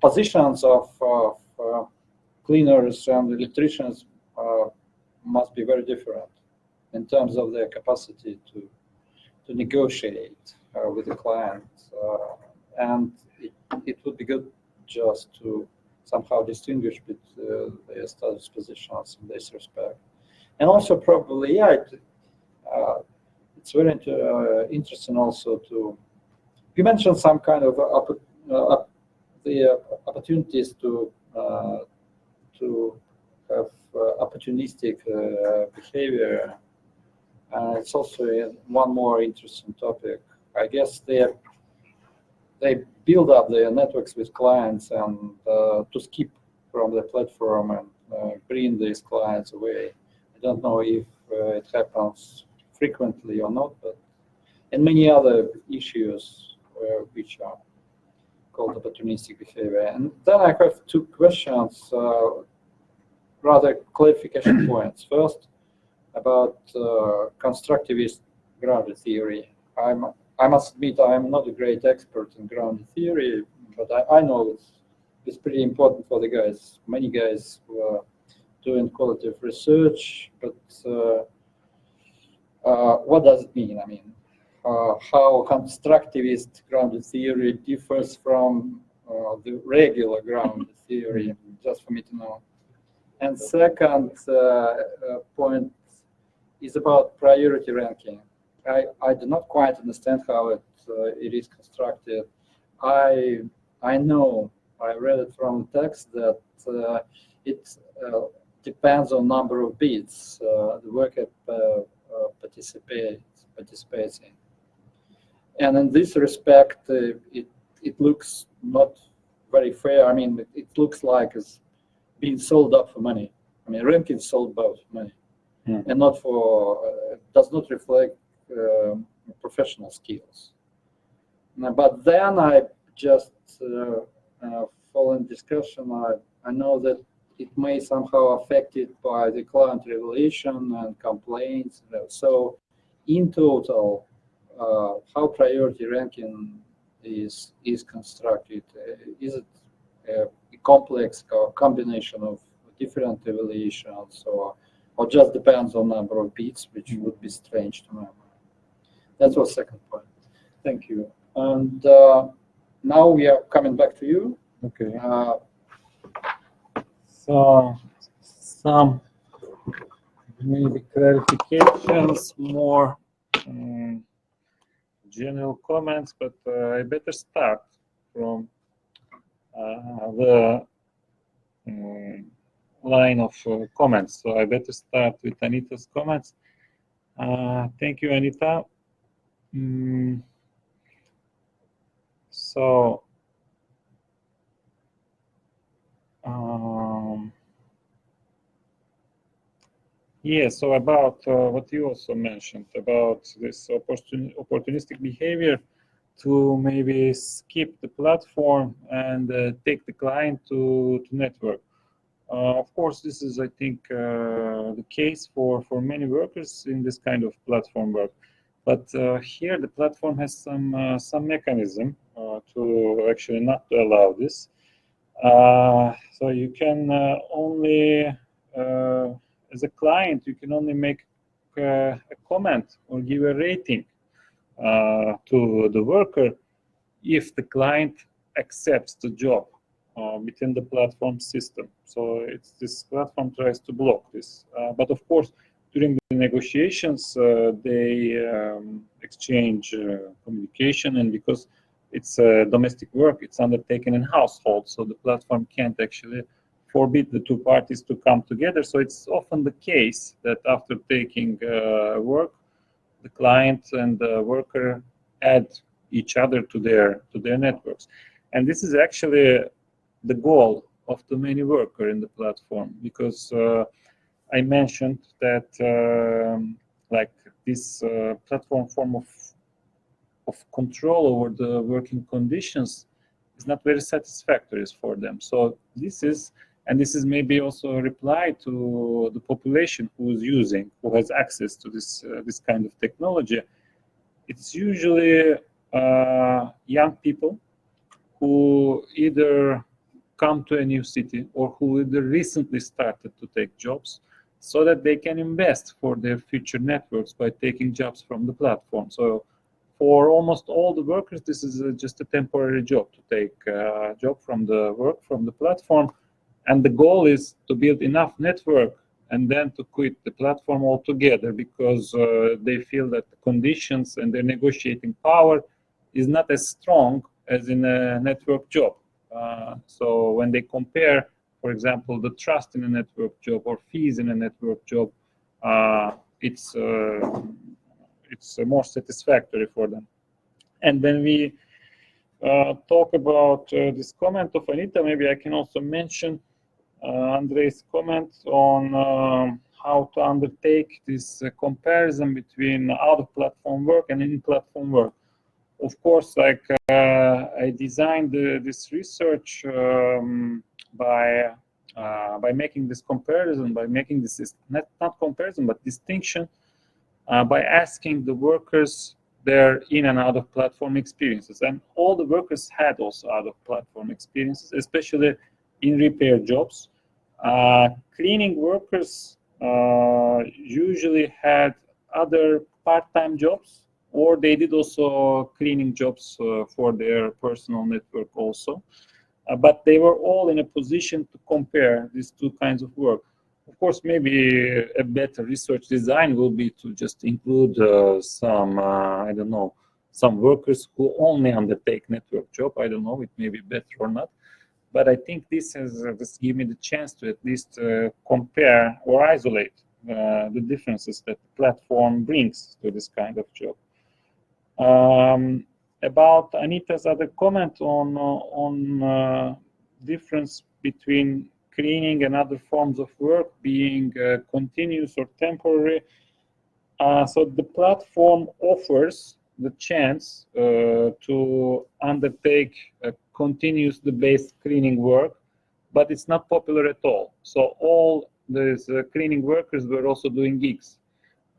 positions of cleaners and electricians must be very different in terms of their capacity to negotiate with the client. And it would be good just to somehow distinguish between their status positions in this respect. And also probably, yeah, it's very interesting also to, you mentioned some kind of the opportunities to have opportunistic behavior. It's also one more interesting topic. I guess they build up their networks with clients and to skip from the platform and bring these clients away. I don't know if it happens frequently or not, but and many other issues which are called opportunistic behavior. And then I have two questions, rather clarification points. First, about constructivist grounded theory. I must admit I'm not a great expert in grounded theory, but I know it's pretty important for the guys, many guys who are doing qualitative research, but what does it mean? I mean, how constructivist grounded theory differs from the regular grounded theory, just for me to know. And second point is about priority ranking. I do not quite understand how it is constructed. I know, I read it from the text that it depends on number of bids the worker participates in. And in this respect, it looks not very fair. I mean, it looks like it's being sold up for money. I mean, ranking is sold out for money, and not for, does not reflect professional skills. But then I just following discussion, I know that it may somehow affected by the client revelation and complaints. So in total, how priority ranking is constructed? Is it a complex combination of different evaluations, or just depends on number of beats, which would be strange to me? That was second point. Thank you. And now we are coming back to you. Okay. So some maybe clarifications, more general comments, but I better start from the line of comments. So I better start with Anita's comments. Thank you, Anita. So yeah, so about what you also mentioned about this opportunistic behavior to maybe skip the platform and take the client to network. Of course, this is, I think, the case for many workers in this kind of platform work. But here the platform has some mechanism to actually not to allow this. So you can only, as a client, you can only make a comment or give a rating to the worker if the client accepts the job within the platform system. So this platform tries to block this. But of course, during the negotiations, they exchange communication, and because it's domestic work, it's undertaken in household, so the platform can't actually forbid the two parties to come together. So it's often the case that after taking work, the client and the worker add each other to their networks. And this is actually the goal of the many worker in the platform, because I mentioned that like this platform form of control over the working conditions is not very satisfactory for them. So this is maybe also a reply to the population who has access to this kind of technology. It's usually young people who either come to a new city or who either recently started to take jobs, so that they can invest for their future networks by taking jobs from the platform. So for almost all the workers, this is just a temporary job, to take a job from the platform. And the goal is to build enough network and then to quit the platform altogether, because they feel that the conditions and their negotiating power is not as strong as in a network job. So when they compare, for example, the trust in a network job or fees in a network job, it's more satisfactory for them. And when we talk about this comment of Anita, maybe I can also mention Andrei's comment on how to undertake this comparison between out-of-platform work and in-platform work. Of course, like I designed this research by making this comparison, by making this not comparison but distinction, by asking the workers their in and out of platform experiences, and all the workers had also out of platform experiences, especially in repair jobs. Cleaning workers usually had other part-time jobs, or they did also cleaning jobs for their personal network also. But they were all in a position to compare these two kinds of work. Of course, maybe a better research design will be to just include some, I don't know, some workers who only undertake network job. I don't know, it may be better or not. But I think this has just given me the chance to at least compare or isolate the differences that the platform brings to this kind of job. About Anita's other comment on difference between cleaning and other forms of work being continuous or temporary. So the platform offers the chance to undertake a continuous based cleaning work, but it's not popular at all. So all these cleaning workers were also doing gigs,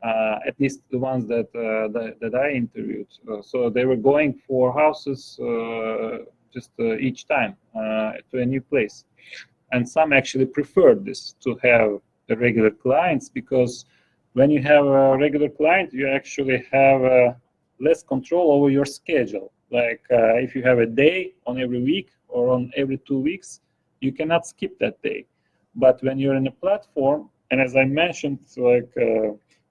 at least the ones that I interviewed. So they were going for houses just each time to a new place. And some actually preferred this to have the regular clients, because when you have a regular client, you actually have less control over your schedule. Like if you have a day on every week or on every 2 weeks, you cannot skip that day. But when you're in a platform, and as I mentioned, like,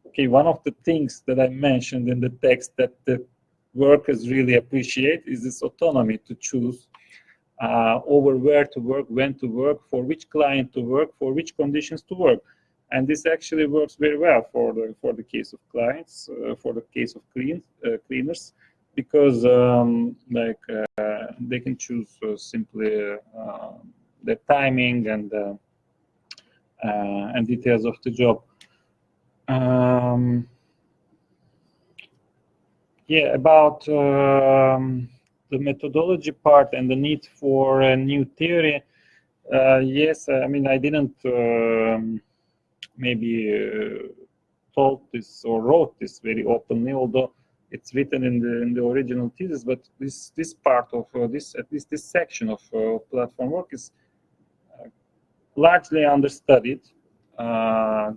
okay, one of the things that I mentioned in the text that the workers really appreciate is this autonomy to choose over where to work, when to work, for which client to work, for which conditions to work. And this actually works very well for the case of clients, for the case of cleaners, because they can choose simply the timing and details of the job. Yeah, about the methodology part and the need for a new theory. Yes, I mean, I didn't maybe told this or wrote this very openly, although it's written in the original thesis. But this part of this, at least this section of platform work, is largely understudied.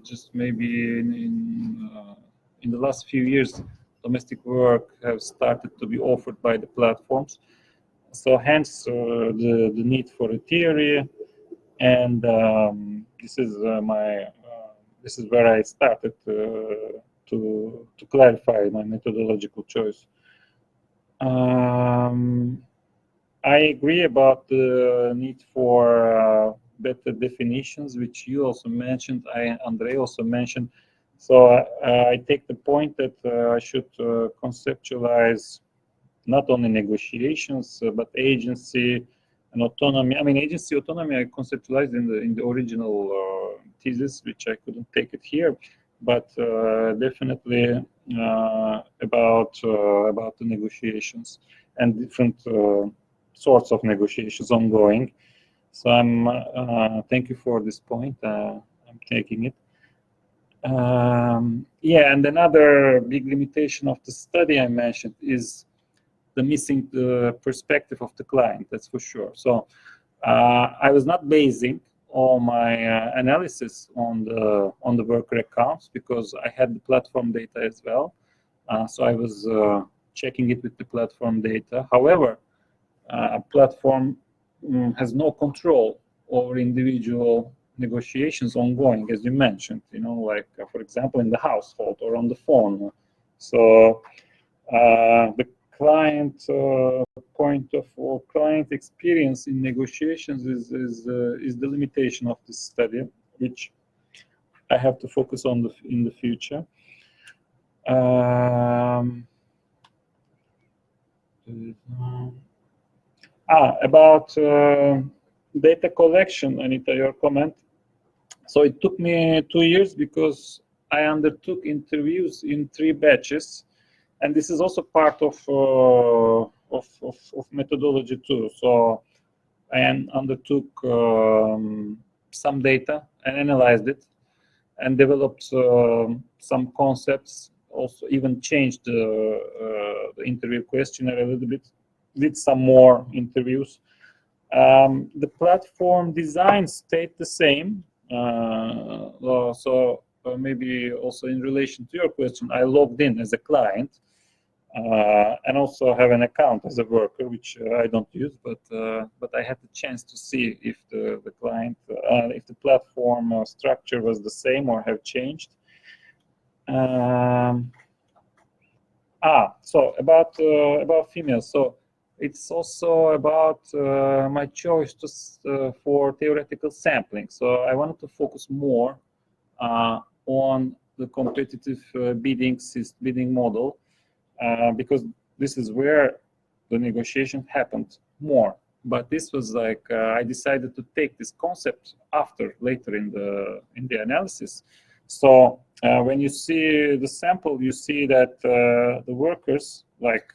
Just maybe in the last few years, domestic work have started to be offered by the platforms. So hence the need for a theory, and this is this is where I started to clarify my methodological choice. I agree about the need for better definitions, which you also mentioned, Andrei also mentioned. So I take the point that I should conceptualize not only negotiations, but agency and autonomy. I mean, agency autonomy I conceptualized in the original thesis, which I couldn't take it here, but definitely about the negotiations and different sorts of negotiations ongoing. So I'm thank you for this point. I'm taking it. Yeah, and another big limitation of the study I mentioned is the missing the perspective of the client. That's for sure. So I was not basing all my analysis on the worker accounts because I had the platform data as well. So I was checking it with the platform data. However, a platform has no control over individual negotiations ongoing, as you mentioned, you know, like for example in the household or on the phone. So the client point of or client experience in negotiations is the limitation of this study, which I have to focus on in the future. About data collection, Anita, your comment. So it took me 2 years because I undertook interviews in 3 batches, and this is also part of methodology too. So I undertook some data and analyzed it, and developed some concepts. Also, even changed the interview questionnaire a little bit. Did some more interviews. The platform design stayed the same. So maybe also in relation to your question, I logged in as a client and also have an account as a worker, which I don't use, but I had the chance to see if the client, if the platform structure was the same or have changed. So about females. So it's also about my choice for theoretical sampling. So I wanted to focus more on the competitive bidding model because this is where the negotiation happened more. But this was like I decided to take this concept later in the analysis. So when you see the sample, you see that the workers like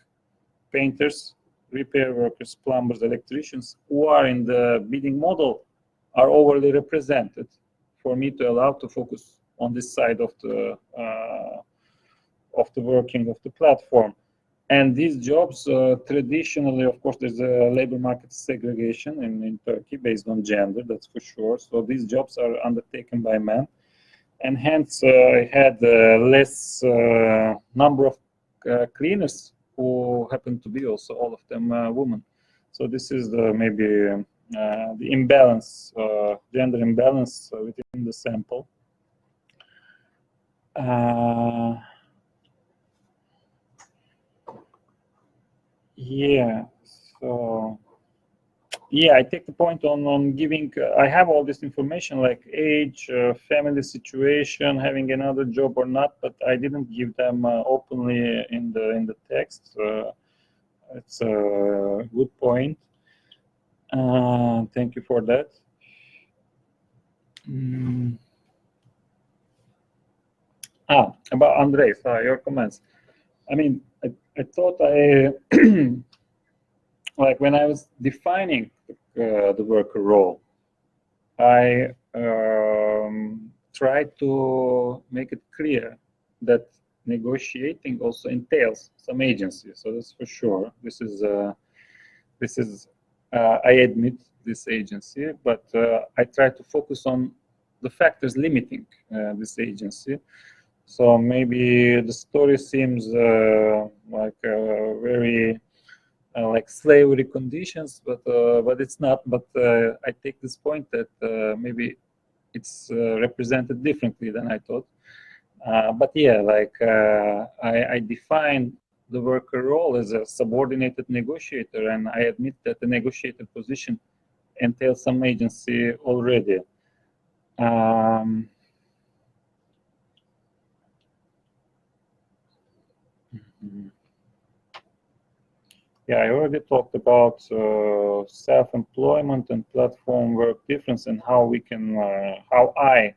painters, repair workers, plumbers, electricians who are in the bidding model are overly represented for me to allow to focus on this side of the working of the platform. And these jobs traditionally, of course, there's a labor market segregation in Turkey based on gender, that's for sure. So these jobs are undertaken by men. And hence I had less number of cleaners who happen to be also all of them women. So this is maybe the imbalance, gender imbalance within the sample. Yeah, so yeah, I take the point on giving. I have all this information like age, family situation, having another job or not, but I didn't give them openly in the text. It's a good point. Thank you for that. About Andrei, your comments. I mean, I thought like when I was defining the worker role, I tried to make it clear that negotiating also entails some agency. So that's for sure. This is I admit this agency, but I try to focus on the factors limiting this agency. So maybe the story seems like very like slavery conditions, but it's not. But I take this point that maybe it's represented differently than I thought. But yeah, like I define the worker role as a subordinated negotiator, and I admit that the negotiator position entails some agency already. Yeah, I already talked about self-employment and platform work difference, and how we can, how I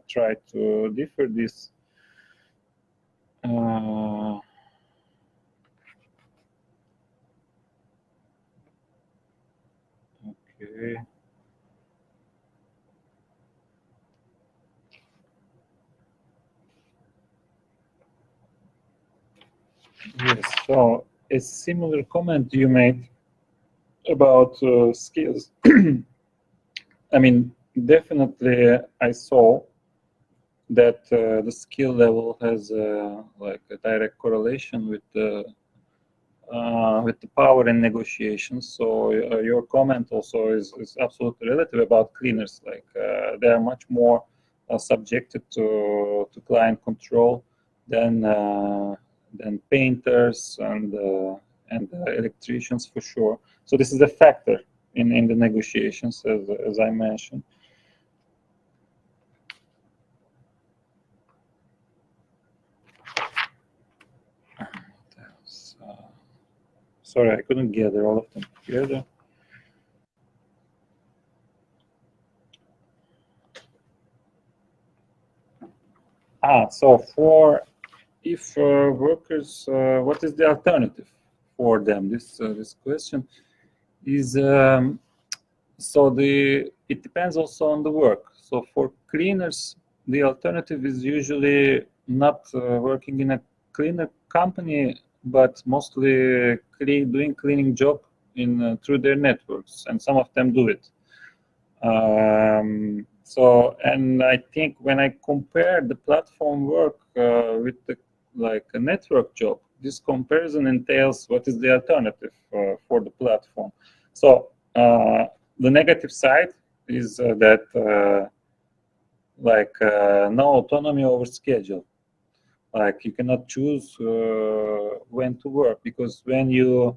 try to differ this. Okay. Yes, so a similar comment you made about skills. I mean, definitely I saw that the skill level has like a direct correlation with the power in negotiations. So your comment also is absolutely relative about cleaners. Like they are much more subjected to client control than painters and electricians, for sure. So this is a factor in the negotiations, as I mentioned. Sorry, I couldn't gather all of them together. So for if workers, what is the alternative for them? This question is so it depends also on the work. So for cleaners, the alternative is usually not working in a cleaner company, but mostly doing cleaning job through their networks, and some of them do it. So, and I think when I compare the platform work with like a network job, this comparison entails what is the alternative for the platform. So the negative side is that like no autonomy over schedule. Like you cannot choose when to work, because when you,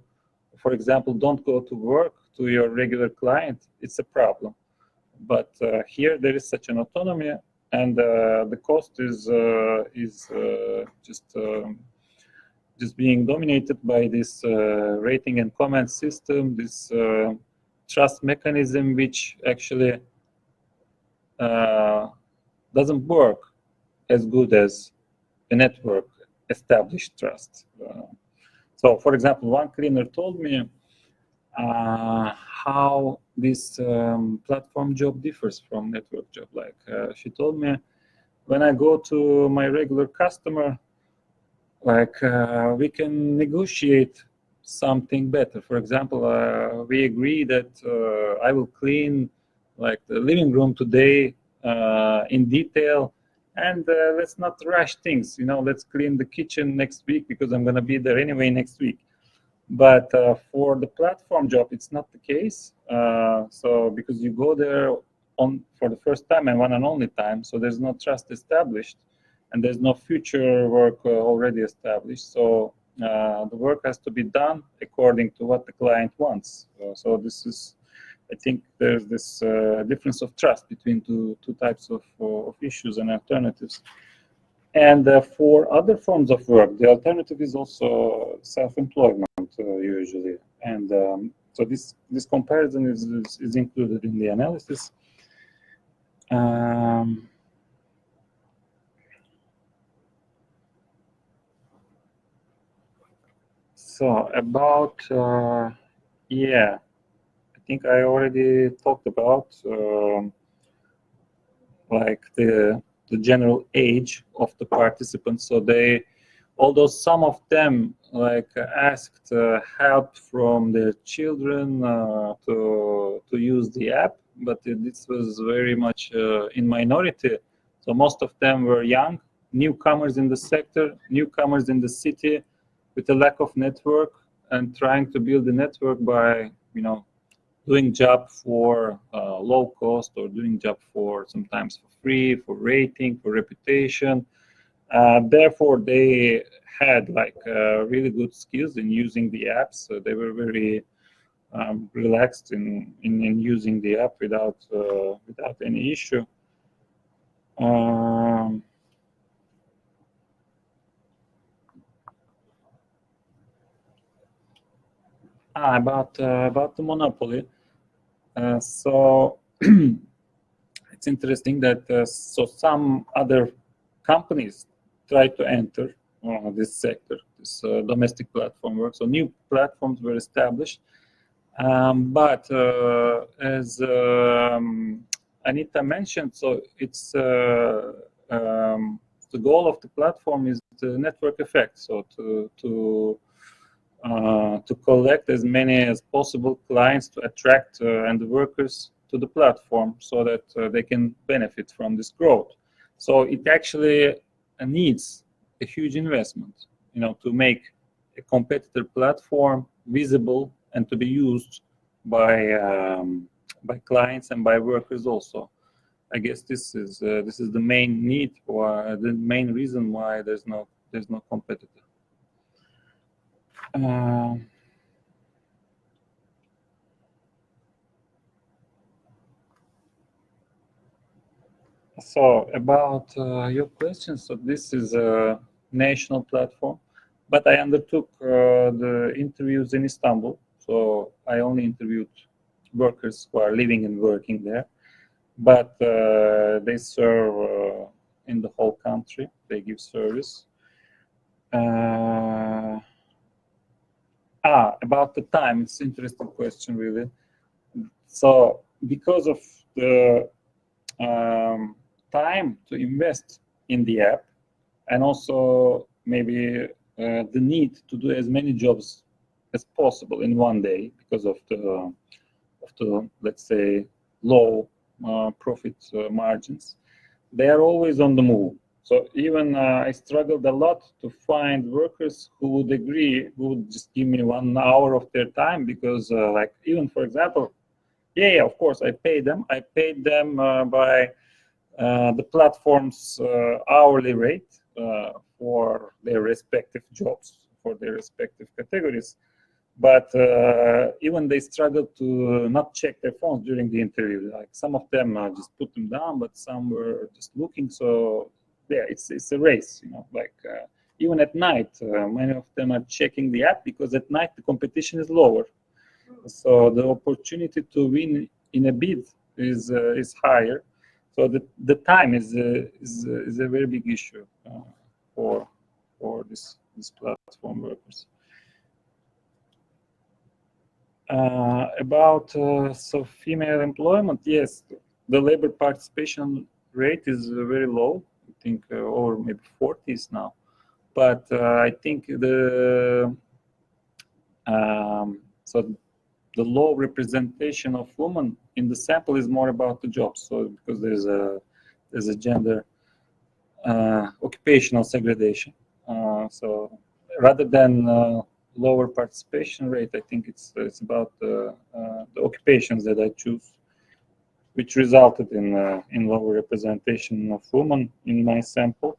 for example, don't go to work to your regular client, it's a problem. But here there is such an autonomy, and the cost is just being dominated by this rating and comment system, this trust mechanism, which actually doesn't work as good as a network established trust. So, for example, one cleaner told me how this platform job differs from network job. Like she told me, when I go to my regular customer, like we can negotiate something better. For example, we agree that I will clean like the living room today in detail, and let's not rush things. You know, let's clean the kitchen next week because I'm gonna be there anyway next week. But for the platform job, it's not the case. So because you go there for the first time and one and only time, so there's no trust established, and there's no future work already established. So the work has to be done according to what the client wants. So this is, I think there's this difference of trust between two types of issues and alternatives. And for other forms of work, the alternative is also self-employment usually. And so this comparison is included in the analysis. So about, yeah, I think I already talked about like the general age of the participants. So although some of them like asked help from their children to use the app, but this was very much in minority. So most of them were young, newcomers in the sector, newcomers in the city, with a lack of network, and trying to build a network by, doing job for low cost or doing job for sometimes for free, for rating, for reputation. Therefore, they had like really good skills in using the apps. So they were very relaxed in using the app without any issue. About the monopoly. So it's interesting that so some other companies try to enter this sector, this domestic platform work. So new platforms were established, but as Anita mentioned, so it's the goal of the platform is the network effect. So to collect as many as possible clients to attract and the workers to the platform so that they can benefit from this growth. So it actually needs a huge investment, to make a competitor platform visible and to be used by clients and by workers also. I guess this is the main need or the main reason why there's no competitor. So about your questions, so this is a national platform, but I undertook the interviews in Istanbul. So I only interviewed workers who are living and working there, but they serve in the whole country. They give service. About the time, it's an interesting question, really. So because of the time to invest in the app, and also maybe the need to do as many jobs as possible in one day because of the let's say low profit margins, they are always on the move. So even I struggled a lot to find workers who would agree, who would just give me 1 hour of their time, because like even for example, yeah, of course I paid them. I paid them by the platform's hourly rate for their respective jobs, for their respective categories. But even they struggled to not check their phones during the interview. Like some of them just put them down, but some were just looking. So yeah, it's a race, like even at night, many of them are checking the app because at night the competition is lower. So the opportunity to win in a bid is higher. So the time is a very big issue for this platform workers. About so female employment, yes, the labor participation rate is very low. I think over maybe 40s now, but I think the low representation of women in the sample is more about the jobs. So because there's a gender occupational segregation. So rather than lower participation rate, I think it's about the occupations that I choose, which resulted in lower representation of women in my sample.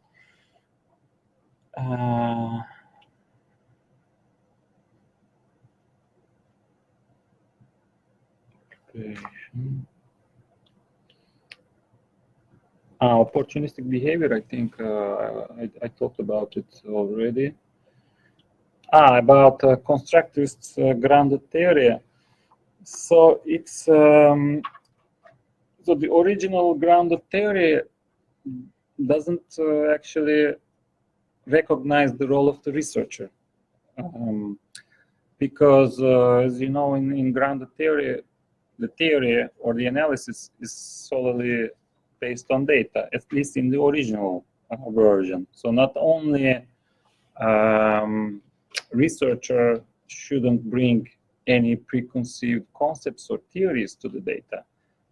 Opportunistic behavior, I think I talked about it already. About constructivist grounded theory. So it's so the original grounded theory doesn't actually recognize the role of the researcher, because as you know, in grounded theory, the theory or the analysis is solely based on data, at least in the original version. So not only researcher shouldn't bring any preconceived concepts or theories to the data,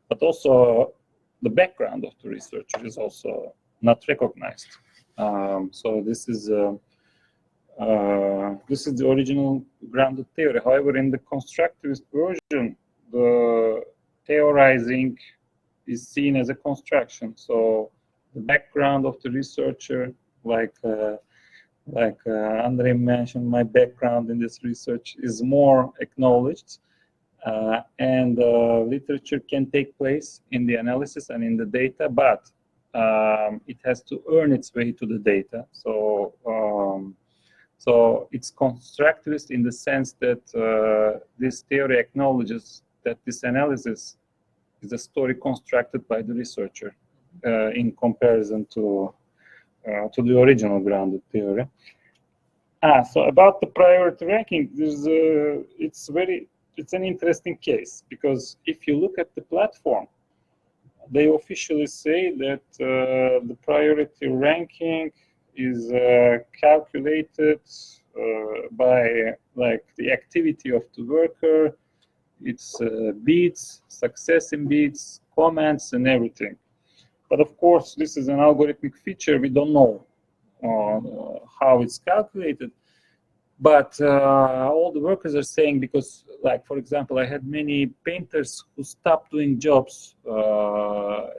but also the background of the researcher is also not recognized. So this is this is the original grounded theory. However, in the constructivist version, the theorizing is seen as a construction. So the background of the researcher, like Andrei mentioned, my background in this research is more acknowledged, and literature can take place in the analysis and in the data, but it has to earn its way to the data. So so it's constructivist in the sense that this theory acknowledges that this analysis is a story constructed by the researcher in comparison to the original grounded theory. So about the priority ranking, it's an interesting case, because if you look at the platform, they officially say that the priority ranking is calculated by like the activity of the worker, its beats, success in beats, comments, and everything. But of course, this is an algorithmic feature. We don't know how it's calculated. But all the workers are saying, because, like, for example, I had many painters who stopped doing jobs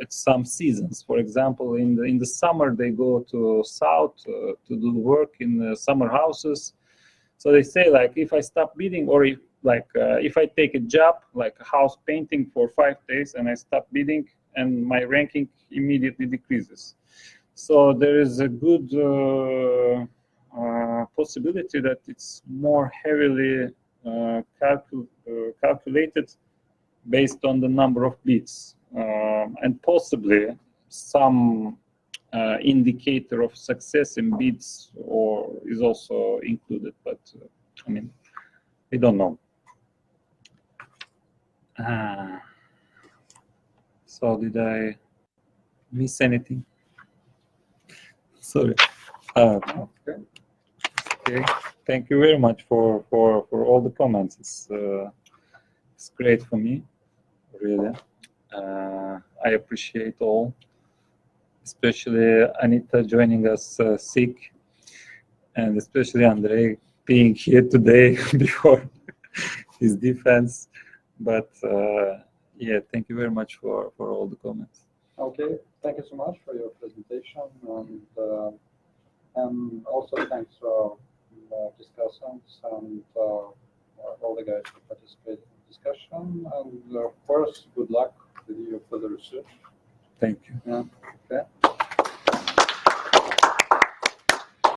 at some seasons. For example, in the summer, they go to south to do work in the summer houses. So they say, like, if I stop bidding, or if I take a job, like a house painting for 5 days, and I stop bidding, and my ranking immediately decreases. So there is a good possibility that it's more heavily calculated based on the number of beats, and possibly some indicator of success in beats is also included, but I mean, we don't know. So did I miss anything? Sorry. Okay. Thank you very much for all the comments. It's great for me, really. I appreciate all, especially Anita joining us sick, and especially Andrei being here today before his defense. But yeah, thank you very much for all the comments. Okay, thank you so much for your presentation, and also thanks to our discussants and all the guys who participated in the discussion. And of course, good luck with your further research. Thank you. Yeah.